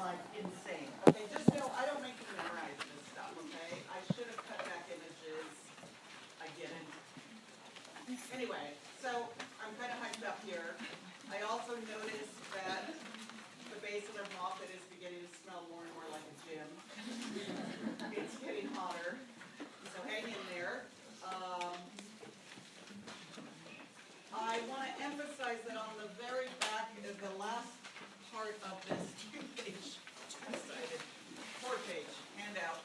like insane. Okay, just know I don't make you memorize this stuff, okay? I should have cut back images. I didn't. Anyway, so I'm kind of hyped up here. I also noticed that the basin of Moffat is beginning to smell more and more like a gym. It's getting hotter, so hang in there. I want to emphasize that on the very back, the last part of this two-page, four-page handout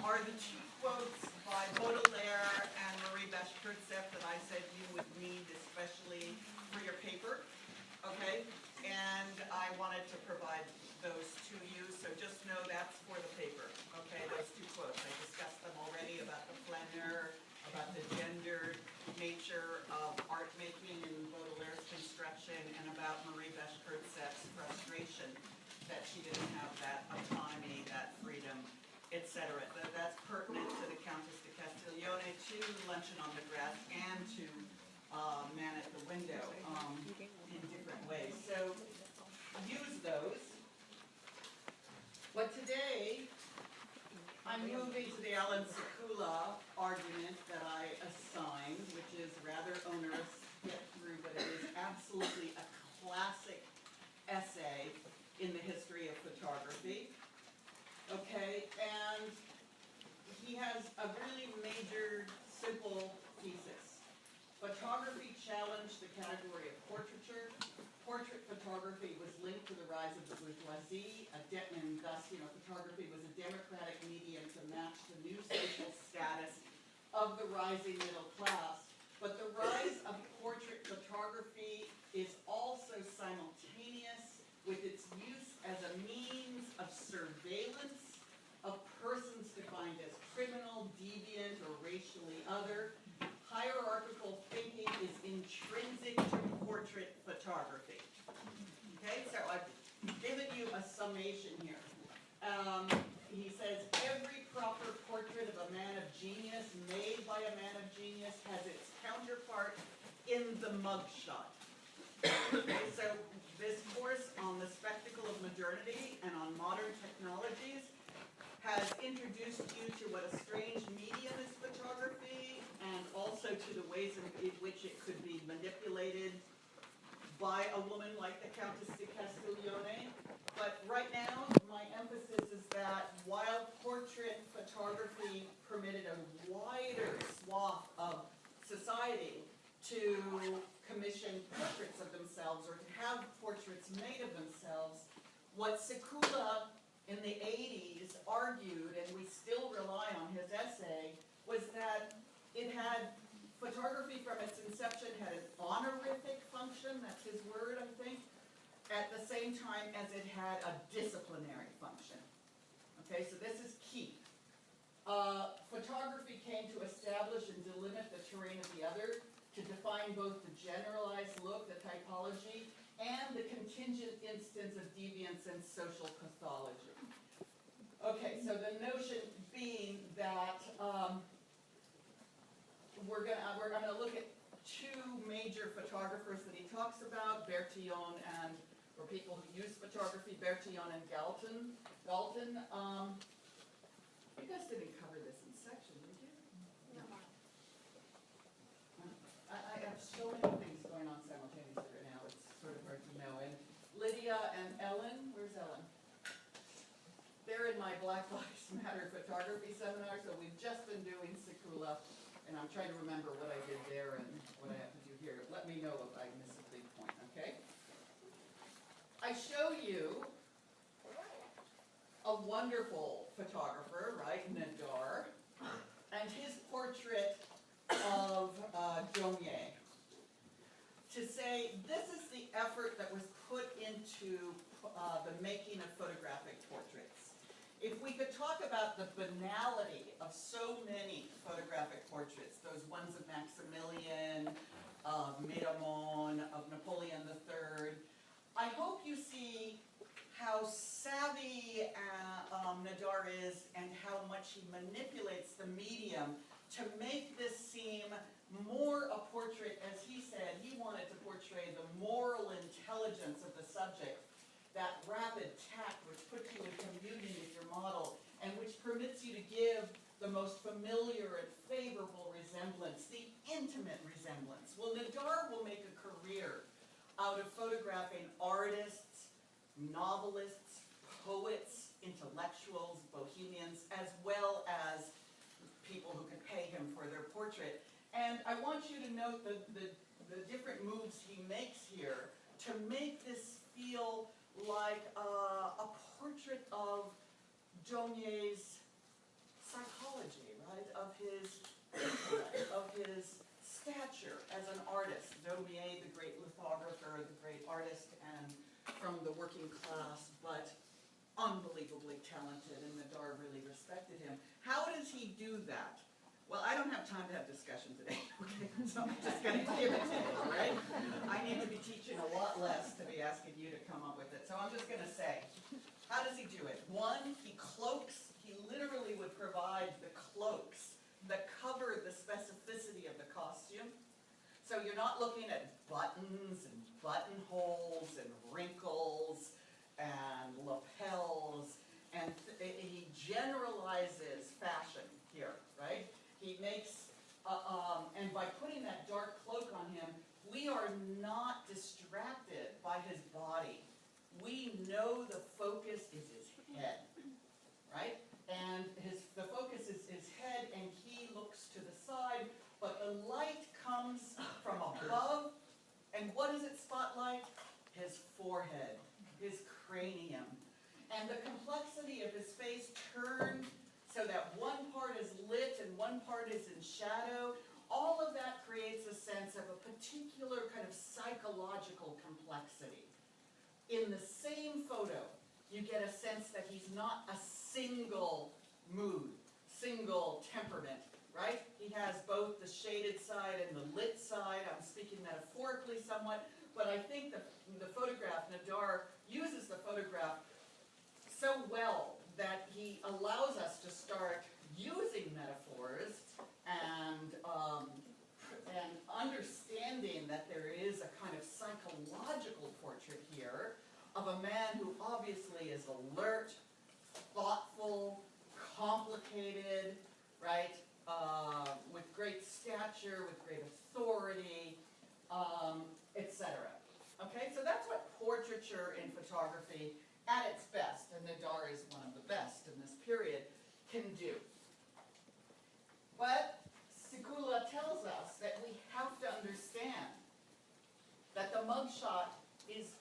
are the two quotes by Baudelaire and Marie Bashkirtseff that I said you would need especially for your paper, okay? And I wanted to provide those to you, so just know that's for the paper, okay? Those two quotes, I discussed them already about the flaneur, about the gendered nature of art making in Baudelaire's construction, and about Marie Bashkirtseff's frustration that she didn't have that autonomy, that freedom, etc. That's pertinent to the Countess de Castiglione, to Luncheon on the Grass, and to Man at the Window in different ways. So use those. But today, I'm moving to the Alan Sekula argument that I assigned, which is rather onerous to get through, but it is absolutely a classic essay in the history of photography. Okay, and he has a really major, simple thesis. Photography challenged the category of portraiture. Portrait photography was linked to the rise of the bourgeoisie, and thus, photography was a democratic medium to match the new social status of the rising middle class. But the rise of portrait photography is also simultaneous with its use as a means of surveillance of persons defined as criminal, deviant, or racially other. Hierarchical thinking is intrinsic to portrait photography. Okay, so I've given you a summation here. He says, every proper portrait of a man of genius made by a man of genius has its counterpart in the mugshot. Okay, so this course on the spectacle of modernity and on modern technologies has introduced you to what a strange medium is photography, and also to the ways in which it could be manipulated by a woman like the Countess de Castiglione. But right now, my emphasis is that while portrait photography permitted a wider swath of society to commission portraits of themselves or to have portraits made of themselves, what Sekula in the 80s argued, and we still rely on his essay, was that it had, photography from its inception had an honorific function, that's his word, I think, at the same time as it had a disciplinary function. Okay, so this is key. Photography came to establish and delimit the terrain of the other, to define both the generalized look, the typology, and the contingent instance of deviance and social pathology. Okay, so the notion being that I'm going to look at two major photographers that he talks about, Bertillon and, for people who use photography, Bertillon and Galton. You guys didn't cover this in section, did you? No. I have so many things going on simultaneously right now, it's sort of hard to know. And Lydia and Ellen, where's Ellen? They're in my Black Lives Matter photography seminar, so we've just been doing Sekula, and I'm trying to remember what I did there and what I have to do here. Let me know if I miss a big point, okay? I show you a wonderful photographer, right, Nadar, and his portrait of Daumier. To say, this is the effort that was put into the making of photographic portraits. If we could talk about the banality of so many photographic portraits, those ones of Maximilian, of Miramon, of Napoleon III, I hope you see how savvy Nadar is and how much he manipulates the medium to make this seem more a portrait, as he said, he wanted to portray the moral intelligence of the subject, that rapid tact which puts you Nadar will make a career out of photographing artists, novelists, poets, intellectuals, bohemians, as well as people who could pay him for their portrait. And I want you to note the different moves he makes here to make this feel like a portrait of Daumier's psychology, right? Of his intellect, of his stature as an artist. Daumier, the great lithographer, the great artist, and from the working class, but unbelievably talented, and Nadar really respected him. How does he do that? Well, I don't have time to have discussion today, okay? So I'm just going to give it to you, all right? I need to be teaching a lot less to be asking you to come up with it. So I'm just going to say, how does he do it? One, he cloaks. He literally would provide the cloaks that cover the specificity of the costume. So you're not looking at buttons and buttonholes and wrinkles and lapels, and he generalizes fashion here, right? He makes, and by putting that dark cloak on him, we are not distracted by his body. We know the focus is his head, right? And the focus is his head, and he looks to the side, but the light comes from above, and what does it spotlight? His forehead, his cranium, and the complexity of his face turned so that one part is lit and one part is in shadow. All of that creates a sense of a particular kind of psychological complexity. In the same photo, you get a sense that he's not a single mood, single temperament, right? He has both the shaded side and the lit side. I'm speaking metaphorically somewhat, but I think the photograph, Nadar uses the photograph so well that he allows us to start using metaphors and understanding that there is a kind of psychological portrait here of a man who obviously is alert, thoughtful, complicated, right? With great stature, with great authority, etc. Okay, so that's what portraiture in photography at its best, and Nadar is one of the best in this period, can do. But Sekula tells us that we have to understand that the mugshot is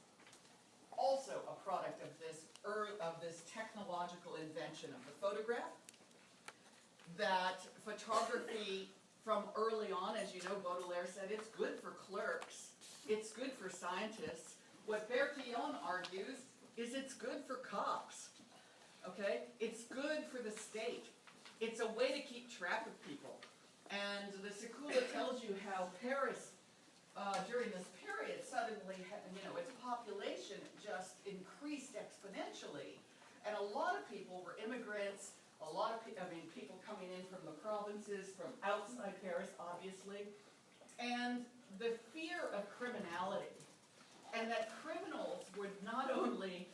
also a product of this technological invention of the photograph, that photography from early on, as you know, Baudelaire said, it's good for clerks, it's good for scientists. What Bertillon argues is it's good for cops, okay? It's good for the state. It's a way to keep track of people. And the Sekula tells you how Paris, during this period, suddenly, its population just increased exponentially. And a lot of people were immigrants, a lot of people coming in from the provinces, from outside Paris, obviously. And the fear of criminality, and that criminals would not only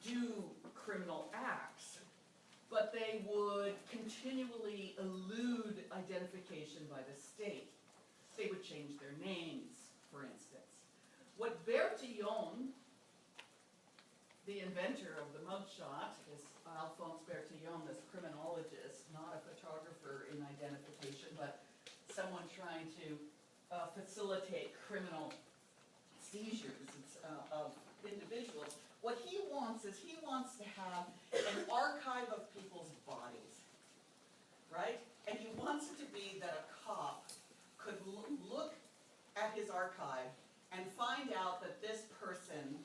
do criminal acts, but they would continually elude identification by the state. They would change their names, for instance. What Bertillon, the inventor of the mugshot, is Alphonse Bertillon, this criminologist, not a photographer in identification, but someone trying to facilitate criminal seizures of individuals. What he wants is he wants to have an archive of people's bodies, right? And he wants it to be that a cop could look at his archive and find out that this person,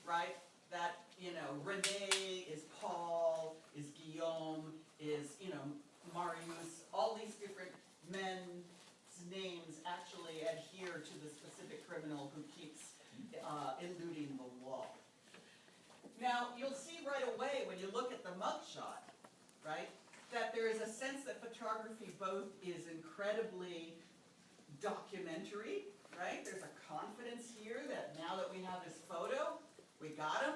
right, that, René is Paul, is Guillaume, is, Marius, all these different men's names actually adhere to the specific criminal who keeps eluding the law. Now, you'll see right away when you look at the mugshot, right, that there is a sense that photography both is incredibly documentary, right? There's a confidence here that now that we have this photo, we got him.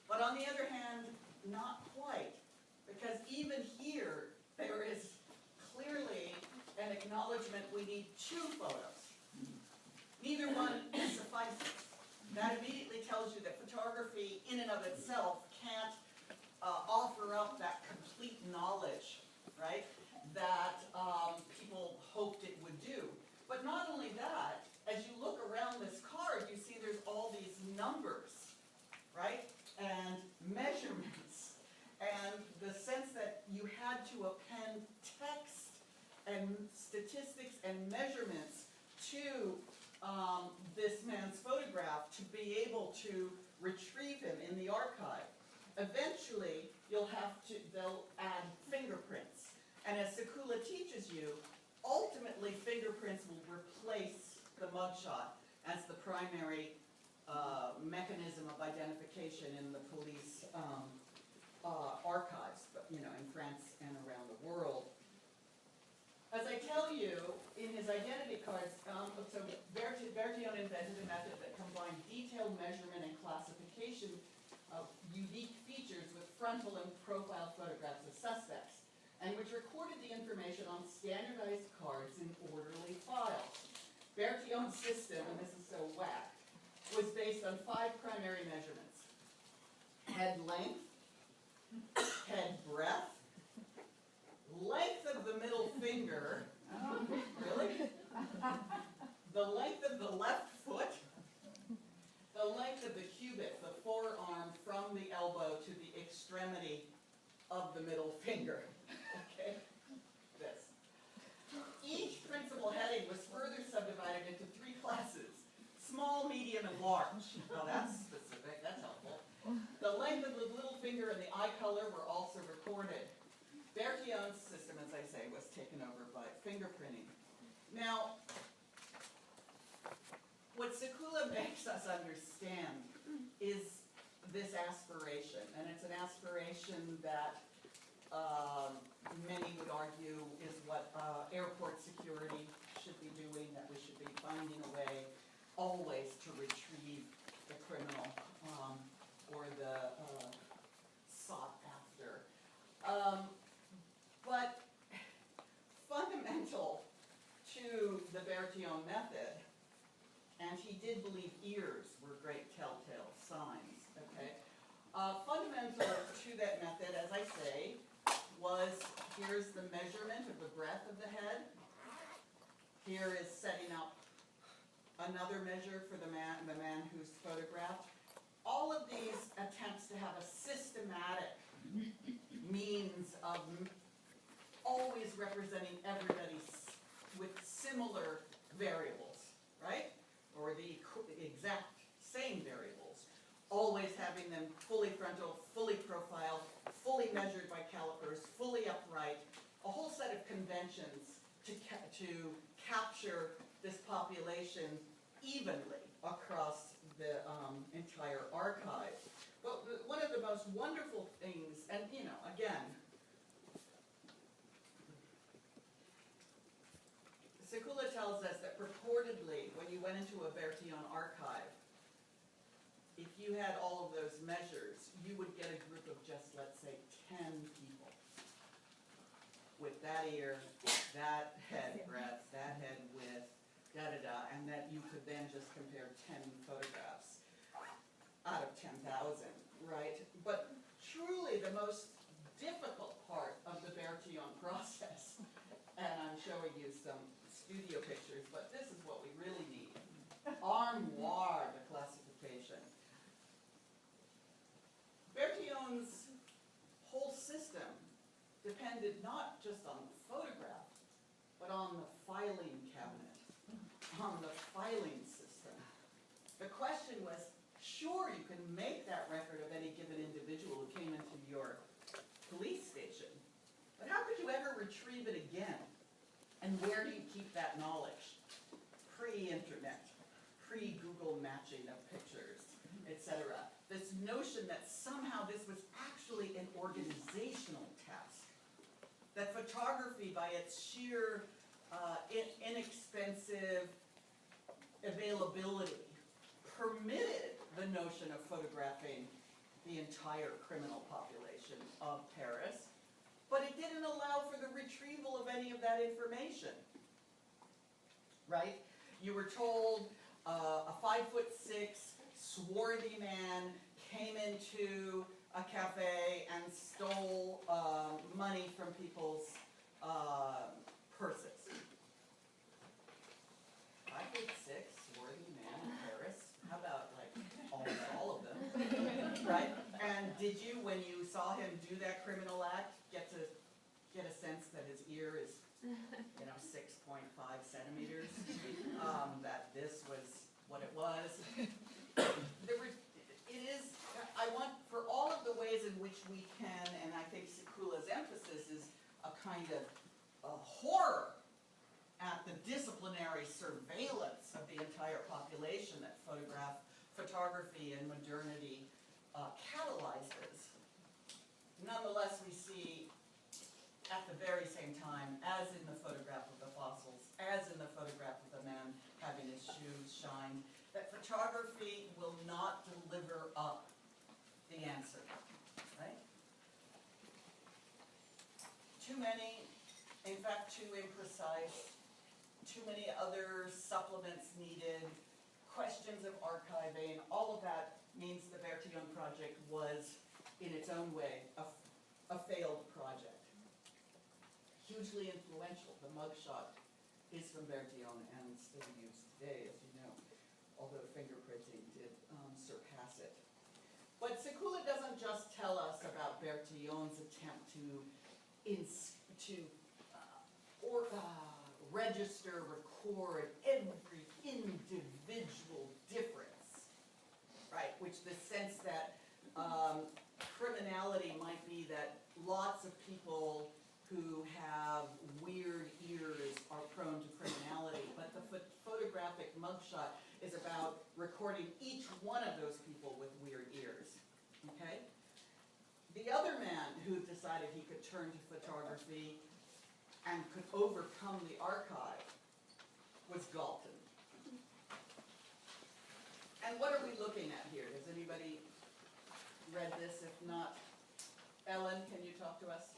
But on the other hand, not quite. Because even here, there is clearly an acknowledgement we need two photos. be able to retrieve him in the archive. Eventually, they'll add fingerprints. And as Sekula teaches you, ultimately fingerprints will replace the mugshot as the primary mechanism of identification in the police archives, in France and around the world. As I tell you, in his identity cards, so Bertillon invented a method that combined detailed measurement and classification of unique features with frontal and profile photographs of suspects, and which recorded the information on standardized cards in orderly files. Bertillon's system, and this is so whack, was based on 5 primary measurements: head length, head breadth, length of the middle finger, really? The length of the left foot, the length of the cubit, the forearm from the elbow to the extremity of the middle finger. Okay? This. Each principal heading was further subdivided into 3 classes: small, medium, and large. Well, that's specific, that's helpful. The length of the little finger and the eye color were also recorded. Bertillon's system, as I say, was taken over by fingerprinting. Now, what Sekula makes us understand is this aspiration, and it's an aspiration that many would argue is what airport security should be doing, that we should be finding a way always to retrieve the criminal or the sought after. But fundamental to the Bertillon method, and he did believe ears were great telltale signs, okay? Fundamental to that method, as I say, was here's the measurement of the breadth of the head. Here is setting up another measure for the man who's photographed. All of these attempts to have a systematic means of always representing everybody with similar variables, right? Or the exact same variables. Always having them fully frontal, fully profile, fully measured by calipers, fully upright. A whole set of conventions to capture this population evenly across the entire archive. But one of the most wonderful things, and again, Sekula tells us that purportedly, when you went into a Bertillon archive, if you had all of those measures, you would get a group of just, let's say, 10 people. With that ear, that head breadth, that head width, da-da-da, and that you could then just compare 10 photographs out of 10,000, right? But truly the most difficult part of the Bertillon process, and I'm showing you some studio pictures, but this is what we really need. Armoire, the classification. Bertillon's whole system depended not just on the photograph, but on the filing cabinet, on the filing system. The question was, sure, you can make that record of any given individual who came into your police station, but how could you ever retrieve it again? And where do you keep that knowledge? Pre-internet, pre-Google matching of pictures, etc. This notion that somehow this was actually an organizational task, that photography by its sheer inexpensive availability permitted the notion of photographing the entire criminal population of Paris, but it didn't allow for the retrieval of any of that information, right? You were told a 5'6" swarthy man came into a cafe and stole money from people's purses. 5'6", swarthy man in Paris. How about like almost all of them, right? And did you, when you saw him do that criminal act, get a sense that his ear is, 6.5 centimeters? That this was what it was? in which we can, and I think Sekula's emphasis is a kind of horror at the disciplinary surveillance of the entire population that photography and modernity catalyzes. Nonetheless, we see at the very same time, as in the photograph of the fossils, as in the photograph of the man having his shoes shined, that photography will not deliver up the answer, right? Too many, in fact, too imprecise, too many other supplements needed, questions of archiving, all of that means the Bertillon project was, in its own way, a failed project. Hugely influential. The mugshot is from Bertillon and still used today, as you know, although fingerprinting did surpass it. But Sekula doesn't just tell us about Bertillon's attempt to register, record every individual difference, right? Which the sense that criminality might be that lots of people who have weird ears are prone to criminality, but the photographic mugshot is about recording each one of those people with weird ears, okay? The other man who decided he could turn to photography and could overcome the archive was Galton. And what are we looking at here? Has anybody read this? If not, Ellen, can you talk to us?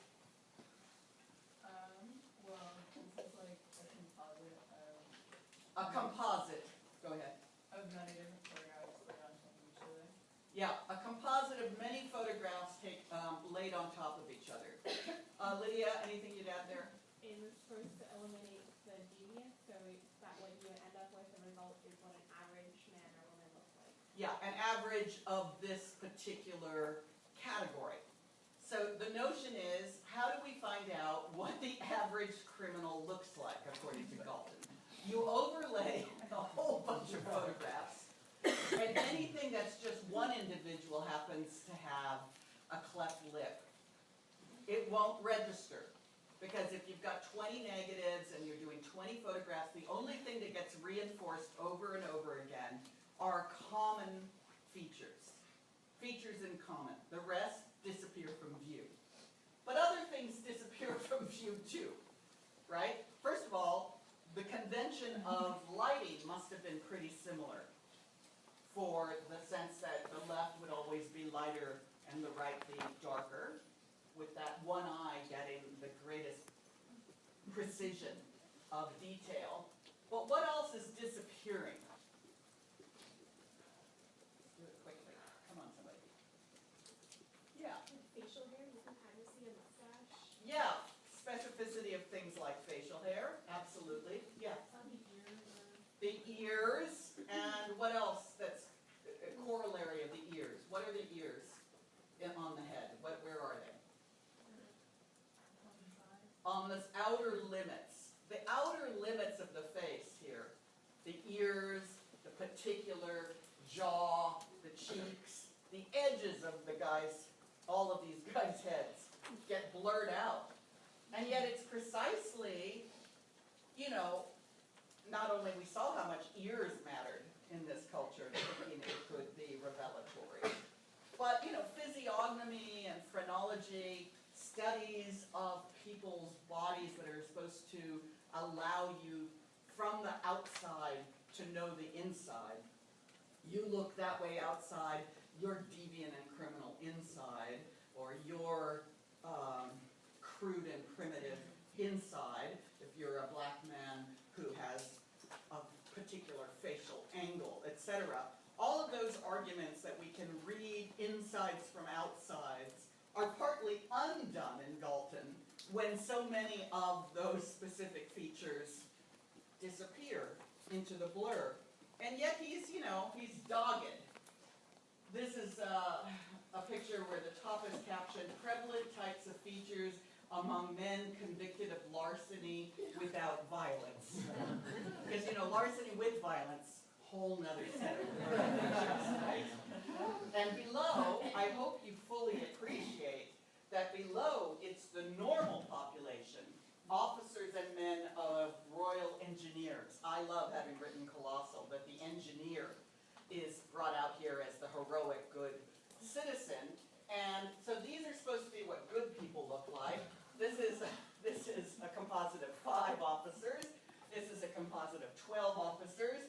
Well, this is like a composite of... A composite. Go ahead. Of many different photographs laid on top of each other. Yeah, a composite of many photographs laid on top of each other. Lydia, anything you'd add there? It was supposed to eliminate the deviance, so that what you would end up with, the result is what an average man or woman looks like. Yeah, an average of this particular category. So the notion is, how do we find out what the average criminal looks like, according to Galton? You overlay a whole bunch of photographs, and anything that's just one individual happens to have a cleft lip. It won't register, because if you've got 20 negatives and you're doing 20 photographs, the only thing that gets reinforced over and over again are common features. Features in common. The rest disappear from view. But other things disappear from view too, right? First of all, the convention of lighting must have been pretty similar, for the sense that the left would always be lighter and the right be darker, with that one eye getting the greatest precision of detail. But what else is disappearing? Do it quickly. Come on, somebody. Yeah. Facial hair, you can kind of see a mustache. Yeah. Specificity of things like facial hair. Absolutely. Yeah. The ears, and what else that's a corollary of the ears? What are the ears on the head? Where are they? On the outer limits. The outer limits of the face here. The ears, the particular jaw, the cheeks, the edges of the guys, all of these guys' heads get blurred out. And yet it's precisely, you know, not only we saw how much ears mattered in this culture, thinking it could be revelatory, but, you know, physiognomy and phrenology, studies of people's bodies that are supposed to allow you from the outside to know the inside. You look that way outside, you're deviant and criminal inside, or you're crude and primitive inside, if you're a black man who has a particular facial angle, etc. All of those arguments that we can read insides from outsides are partly undone in Galton when so many of those specific features disappear into the blur. And yet he's, you know, he's dogged. This is a picture where the top is captioned, "Prevalent types of features among men convicted of larceny without violence." Because, you know, larceny with violence, whole nother set of features, right? And below, I hope you fully appreciate that below it's the normal population, officers and men of Royal Engineers. I love having written colossal, but the engineer is brought out here as the heroic good citizen. And so these are supposed to be what good people look like. This is a composite of 5 officers. This is a composite of 12 officers.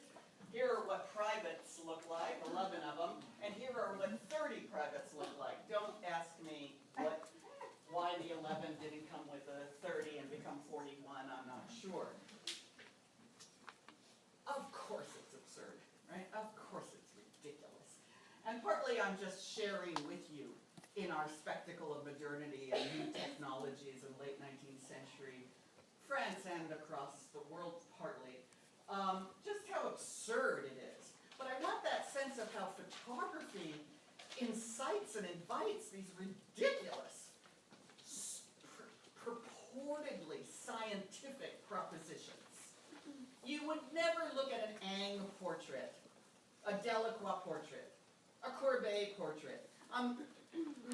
Here are what privates look like, 11 of them, and here are what 30 privates look like. Don't ask me why the 11 didn't come with a 30 and become 41, I'm not sure. Of course it's absurd, right? Of course it's ridiculous. And partly I'm just sharing with you in our spectacle of modernity and new technologies in late 19th century France and across the world partly, just how absurd it is. But I want that sense of how photography incites and invites these ridiculous, purportedly scientific propositions. You would never look at an Ingres portrait, a Delacroix portrait, a Courbet portrait, a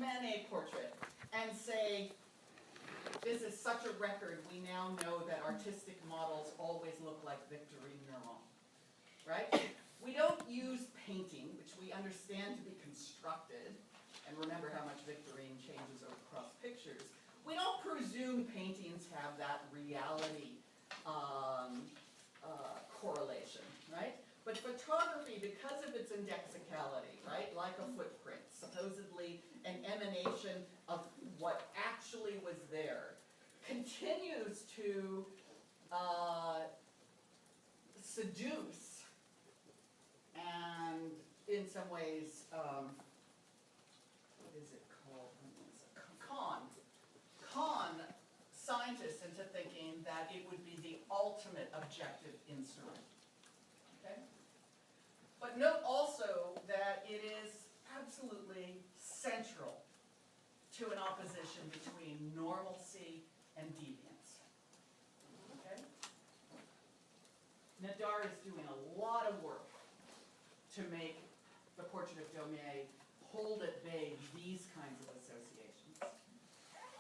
Manet portrait, and say, this is such a record, we now know that artistic models always look like Victorine Meurent, right? We don't use painting, which we understand to be constructed, and remember how much Victorine changes across pictures. We don't presume paintings have that reality correlation, right? But photography, because of its indexicality, right, like a footprint, supposedly an emanation of what actually was there, continues to seduce and, in some ways, what is it called? Con scientists into thinking that it would be the ultimate objective instrument. Okay? But note also that it is absolutely central to an opposition between normalcy and deviance. Okay? Nadar is doing a lot of work to make the portrait of Daumier hold at bay these kinds of associations.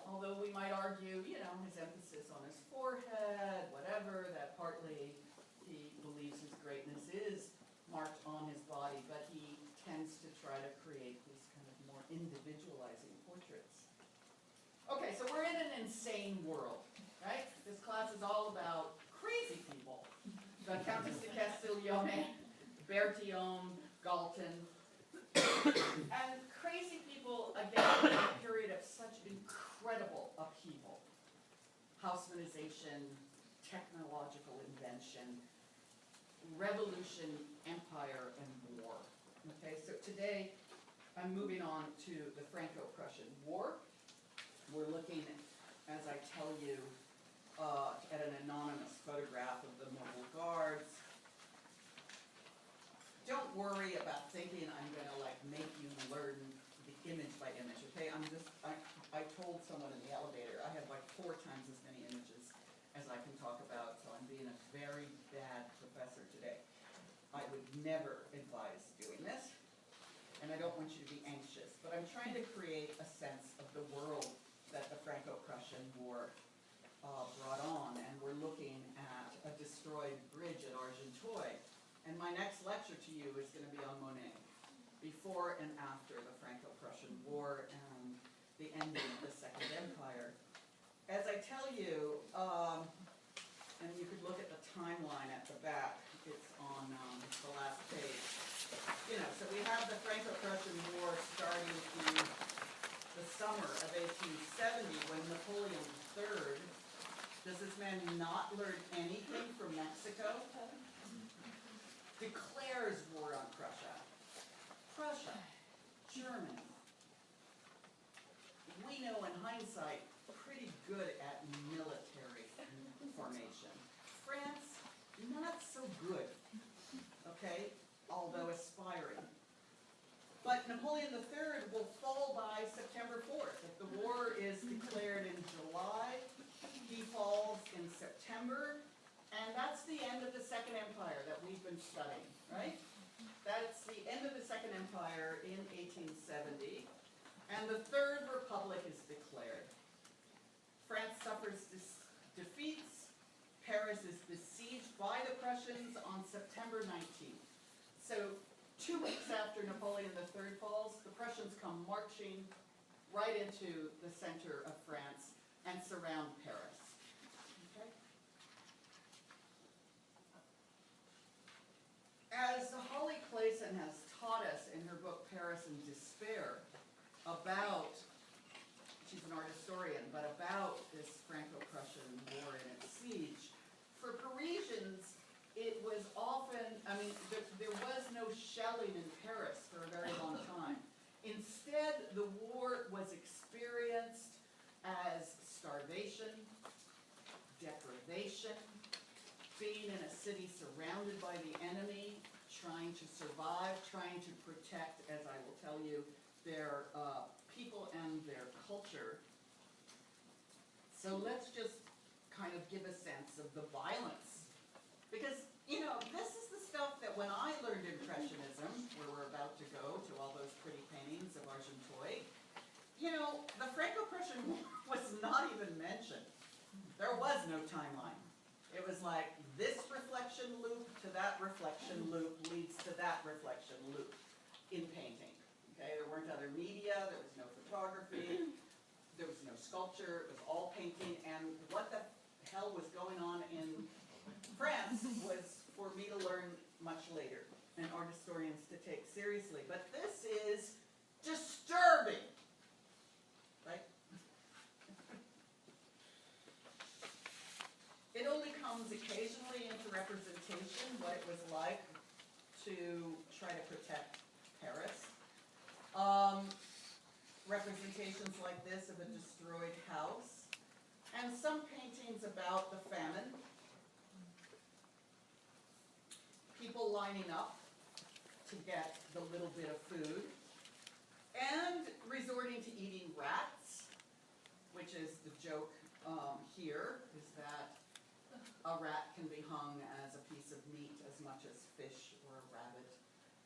Although we might argue, you know, his emphasis on his forehead, whatever, that partly he believes his greatness is marked on his body, but he tends to try to create these kind of more individualizing portraits. Okay, so we're in an insane world, right? This class is all about crazy people. The Countess de Castiglione, Bertillon, Galton, and crazy people, again, in a period of such incredible upheaval. Haussmannization, technological invention, revolution, empire, and war. Okay, so today I'm moving on to the Franco-Prussian War. We're looking, as I tell you, at an anonymous photograph of the Mobile Guards. Don't worry about thinking I'm going to like make you learn the image by image, okay? I told someone in the elevator I have like 4 times as many images as I can talk about, so I'm being a very bad professor today. I would never advise doing this, and I don't want you to be anxious, but I'm trying to create a sense of the world that the Franco-Prussian War brought on, and we're looking at a destroyed bridge at Argenteuil. And my next lecture to you is going to be on Monet, before and after the Franco-Prussian War and the ending of the Second Empire. As I tell you, and you could look at the timeline at the back, it's on the last page. You know, so we have the Franco-Prussian War starting in the summer of 1870 when Napoleon III, does this man not learn anything from Mexico? Declares war on Prussia. Prussia, Germany. We know in hindsight, pretty good at military formation. France, not so good, okay, although aspiring. But Napoleon III will fall by September 4th. If the war is declared in July, he falls in September. And that's the end of the Second Empire that we've been studying, right? That's the end of the Second Empire in 1870. And the Third Republic is declared. Paris is besieged by the Prussians on September 19th. So 2 weeks after Napoleon III falls, the Prussians come marching right into the center of France and surround Paris. Okay? As Holly Clayson has taught us in her book Paris in Despair about, she's an art historian, but about this Franco-Prussian war and its siege, for Parisians it was often, there was no shelling in Paris for a very long time. Instead, the war was experienced as starvation, deprivation, being in a city surrounded by the enemy, trying to survive, trying to protect, as I will tell you, their people and their culture. So let's just kind of give a sense of the violence. Because, this is the stuff that when I learned Impressionism, where we're about to go to all those pretty paintings of Argenteuil, the Franco-Prussian War was not even mentioned. There was no timeline. It was like this reflection loop to that reflection loop leads to that reflection loop in painting. Okay, there weren't other media, there was no photography, there was no sculpture, it was all painting, and what the hell was going on in France was for me to learn much later, and art historians to take seriously. But this is disturbing, right? It only comes occasionally into representation what it was like to try to protect Paris. Representations like this of a destroyed house, and some paintings about the famine. People lining up to get the little bit of food, and resorting to eating rats, which is the joke here, is that a rat can be hung as a piece of meat as much as fish or a rabbit,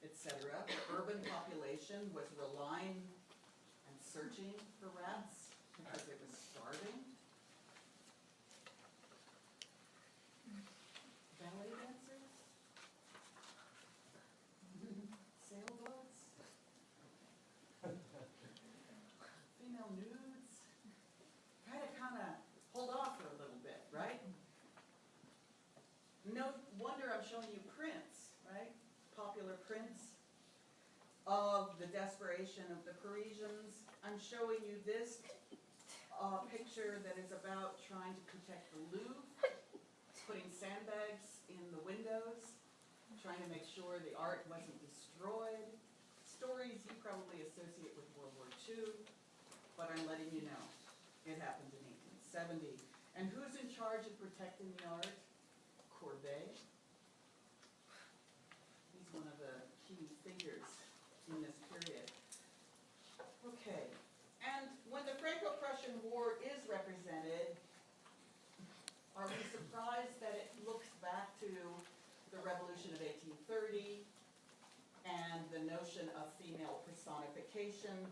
etc. The urban population was relying and searching for rats because it was starving. Ballet dancers? Sailboats? Female nudes? Kinda hold off for a little bit, right? No wonder I'm showing you prints, right? Popular prints of the desperation of the Parisians. I'm showing you this picture that is about trying to protect the Louvre, putting sandbags in the windows, trying to make sure the art wasn't destroyed. Stories you probably associate with World War II, but I'm letting you know, it happened in 1870. And who's in charge of protecting the art? Courbet. He's one of the key figures in this period. Okay, and when the Franco-Prussian War is represented, are we surprised that it looks back to the Revolution of 1830 and the notion of female personification?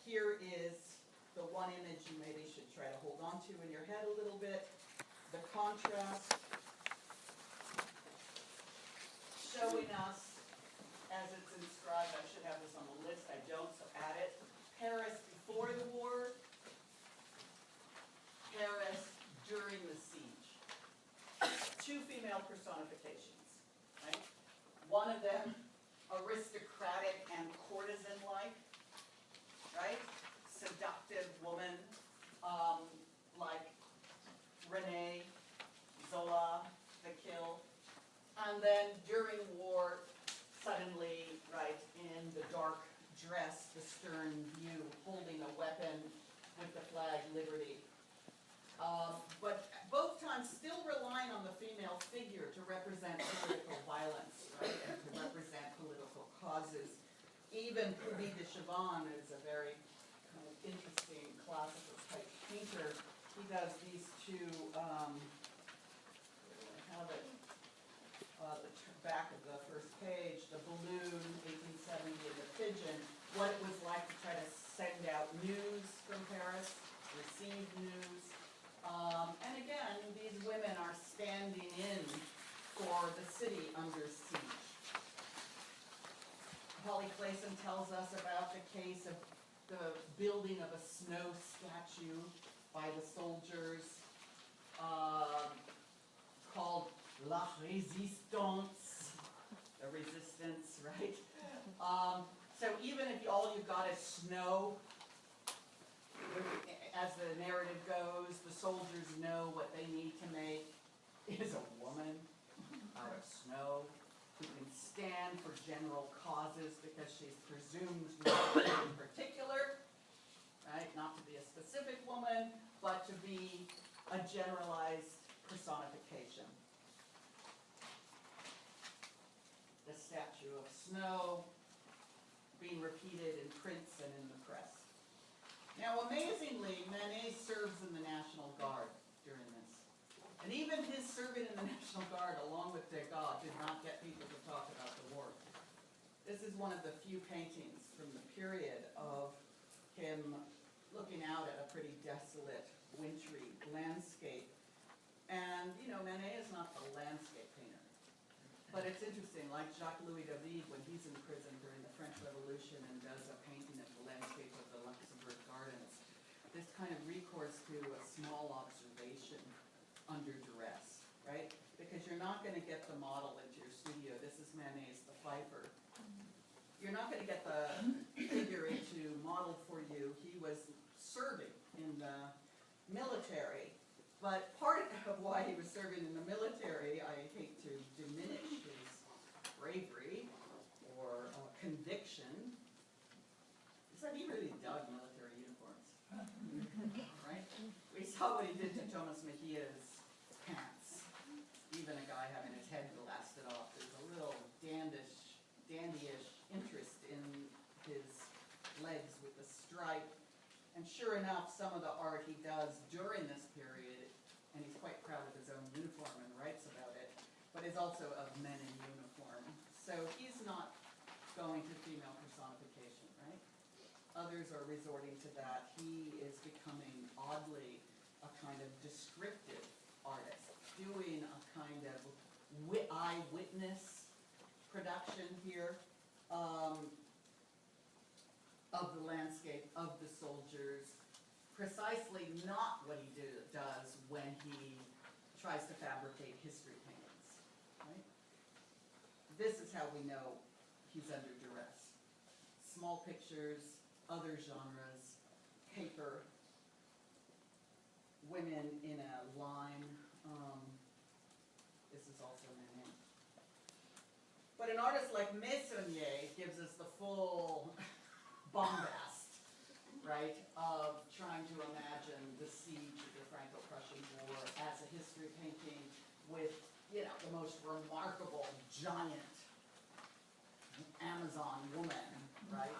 Here is the one image you maybe should try to hold on to in your head a little bit. The contrast showing us, as it's inscribed, I should have this on the list, I don't, so add it. Paris before the war, Paris during the siege. Two female personifications, right? One of them aristocratic and courtesan-like, right? Seductive woman, like Renee, Zola, the Kill. And then during war, suddenly, right, in the dark dress, the stern view, holding a weapon with the flag Liberty. But both times still relying on the female figure to represent political violence, right, and to represent political causes. Even Puvis de Chavannes is a very kind of interesting classical type painter. He does these two, where do I have it? The back of the first page, the balloon, 1870, and the pigeon, what it was like to try to send out news from Paris, receive news. And again, these women are standing Molly Clayson tells us about the case of the building of a snow statue by the soldiers, called La Résistance, the resistance, right? So even if all you've got is snow, as the narrative goes, the soldiers know what they need to make is a woman out of snow who can stand for general causes because she's presumed to be in particular, right? Not to be a specific woman, but to be a generalized personification. The statue of snow being repeated in prints and in the press. Now, amazingly, Manet serves in the National Guard during this. And even his serving in the National Guard, along with Degas, did not get people to talk about the war. This is one of the few paintings from the period of him looking out at a pretty desolate, wintry landscape. And, you know, Manet is not the landscape painter. But it's interesting, like Jacques-Louis David, when he's in prison during the French Revolution and does a painting of the landscape of the Luxembourg Gardens, this kind of recourse to a small observation under duress, right? Because you're not going to get the model into your studio. This is Manet's The Fifer. You're not going to get the figure into model for you. He was serving in the military. But part of why he was serving in the military, I hate to diminish his bravery or conviction, is that he really dug military uniforms, right? We saw what he did to Thomas Mejia's pants. Even a guy having his head blasted off. There's a little dandyish interest in his legs with the stripe. And sure enough, some of the art he does during this period, and he's quite proud of his own uniform and writes about it, but is also of men in uniform. So he's not going to female personification, right? Others are resorting to that. He is becoming oddly a kind of descriptive artist, doing a kind of eyewitness production here. Of the landscape, of the soldiers, precisely not what he does when he tries to fabricate history paintings, right? This is how we know he's under duress. Small pictures, other genres, paper, women in a line. This is also Manet. But an artist like Meissonier gives us the full bombast, right, of trying to imagine the siege of the Franco-Prussian War as a history painting with, you know, the most remarkable giant Amazon woman, right,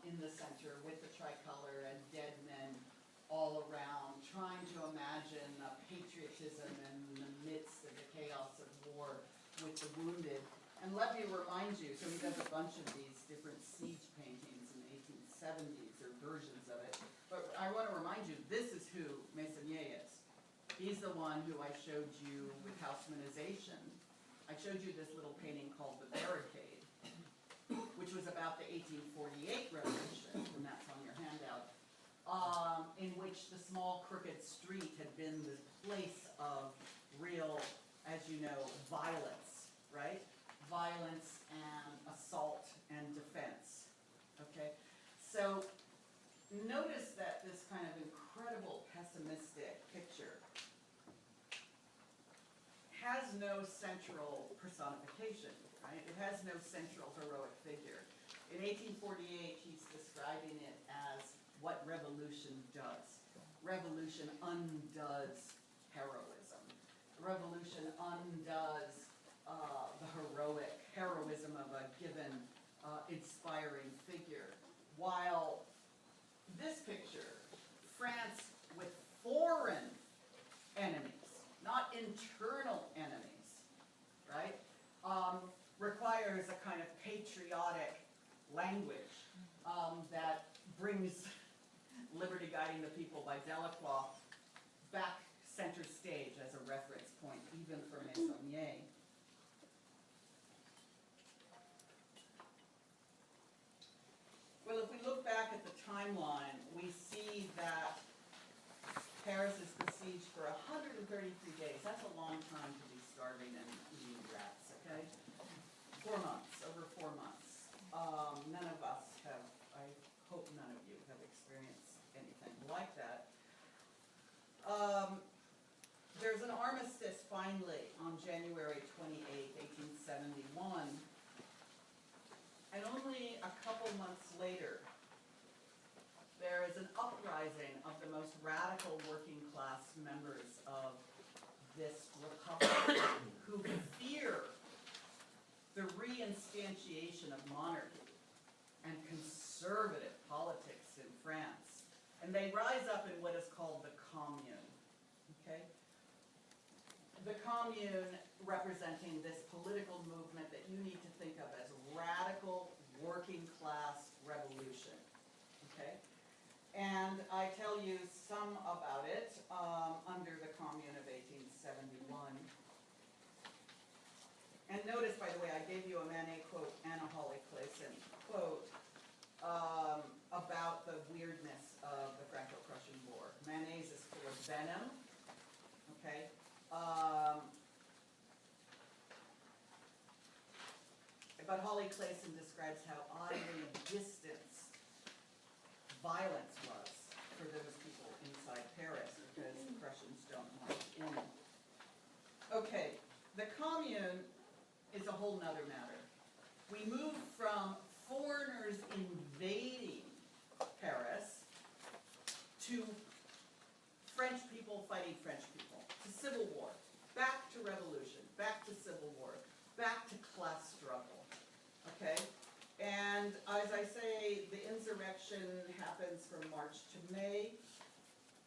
in the center with the tricolor and dead men all around, trying to imagine a patriotism in the midst of the chaos of war with the wounded. And let me remind you, so he does a bunch of these different siege paintings in the 1870s, or versions of it, but I want to remind you, this is who Meissonier is. He's the one who I showed you with Haussmannization. I showed you this little painting called The Barricade, which was about the 1848 revolution, and that's on your handout, in which the small crooked street had been the place of real, as you know, violence, right? Violence and assault and defense, okay? So notice that this kind of incredible pessimistic picture has no central personification, right? It has no central heroic figure. In 1848, he's describing it as what revolution does. Revolution undoes heroism. Revolution undoes the heroism of a given inspiring figure. While this picture, France with foreign enemies, not internal enemies, right, requires a kind of patriotic language that brings Liberty Guiding the People by Delacroix back center stage as a reference point, even for Meissonier. Paris is besieged for 133 days. That's a long time to be starving and eating rats, okay? 4 months, over 4 months. None of us have, I hope none of you have experienced anything like that. There's an armistice finally on January 28, 1871. And only a couple months later, there is an uprising of the most radical working class members of this republic who fear the reinstantiation of monarchy and conservative politics in France. And they rise up in what is called the Commune, okay? The Commune representing this political movement that you need to think of as radical working class revolution, okay? And I tell you some about it under the Commune of 1871. And notice, by the way, I gave you a Manet quote and a Holly Clayson quote about the weirdness of the Franco-Prussian War. Manet's is full of venom, okay? But Holly Clayson describes how oddly distanced violence was for those people inside Paris because the Prussians don't march in. Okay, the Commune is a whole nother matter. We move from foreigners invading Paris to French people fighting French people, to civil war, back to revolution, back to civil war, back to class struggle. Okay, and as I say, the insurrection happens from March to May.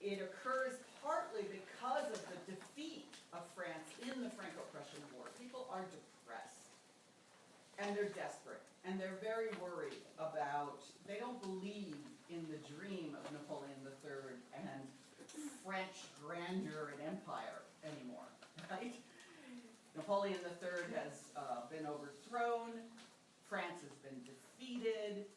It occurs partly because of the defeat of France in the Franco-Prussian War. People are depressed, and they're desperate, and they're very worried about, they don't believe in the dream of Napoleon III and French grandeur and empire anymore, right? Napoleon III has been overthrown. France has been defeated.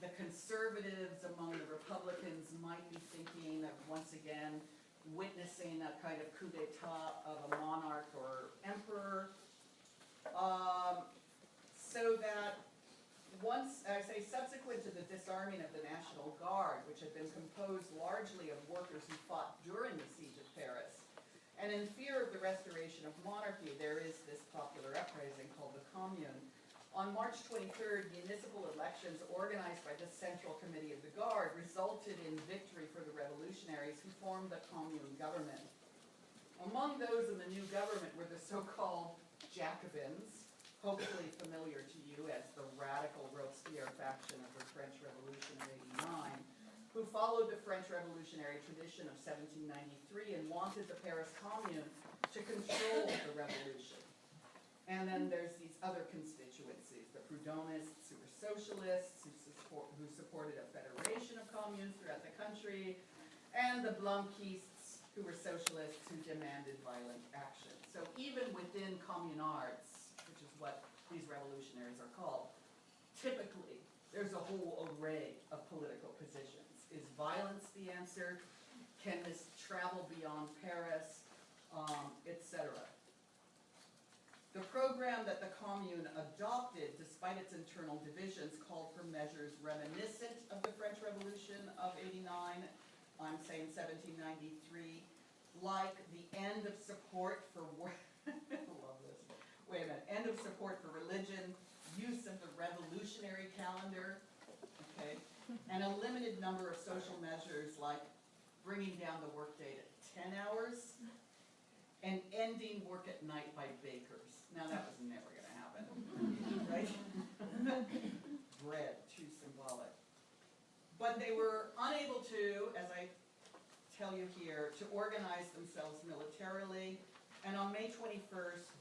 The conservatives among the Republicans might be thinking of once again witnessing a kind of coup d'etat of a monarch or emperor. So that once, I say subsequent to the disarming of the National Guard, which had been composed largely of workers who fought during the siege of Paris, and in fear of the restoration of monarchy, there is this popular uprising called the Commune. On March 23rd, municipal elections organized by the Central Committee of the Guard resulted in victory for the revolutionaries who formed the Commune government. Among those in the new government were the so-called Jacobins, hopefully familiar to you as the radical Robespierre faction of the French Revolution of '89, who followed the French revolutionary tradition of 1793 and wanted the Paris Commune to control the revolution. And then there's these other constituencies, the Proudhonists, who were socialists, who supported a federation of communes throughout the country, and the Blanquists, who were socialists who demanded violent action. So even within communards, which is what these revolutionaries are called, typically there's a whole array of political positions. Is violence the answer? Can this travel beyond Paris? Etc. The program that the Commune adopted, despite its internal divisions, called for measures reminiscent of the French Revolution of '89, I'm saying 1793, like the end of support for I love this. Wait a minute. End of support for religion, use of the revolutionary calendar, okay, and a limited number of social measures like bringing down the workday to 10 hours and ending work at night by bakers. Now that was never going to happen, right? Bread, too symbolic. But they were unable to, as I tell you here, to organize themselves militarily. And on May 21st,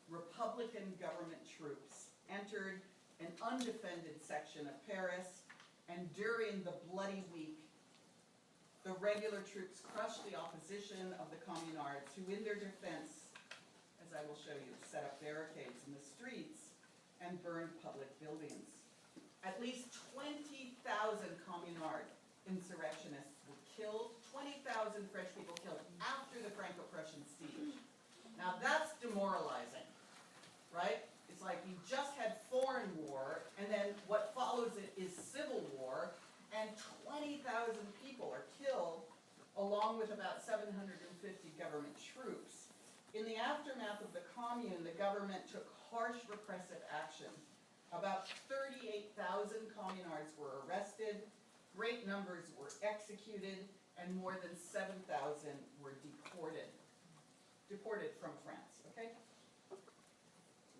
Republican government troops entered an undefended section of Paris, and during the Bloody Week, the regular troops crushed the opposition of the communards, who in their defense, as I will show you, set up barricades in the streets and burned public buildings. At least 20,000 communard insurrectionists were killed, 20,000 20,000 French people killed after the Franco-Prussian siege. Now that's demoralizing, right? It's like you just had foreign war, and then what follows it is civil war, and 20,000 people are killed, along with about 750 government troops. In the aftermath of the Commune, the government took harsh repressive action. About 38,000 communards were arrested, great numbers were executed, and more than 7,000 were deported from France, okay?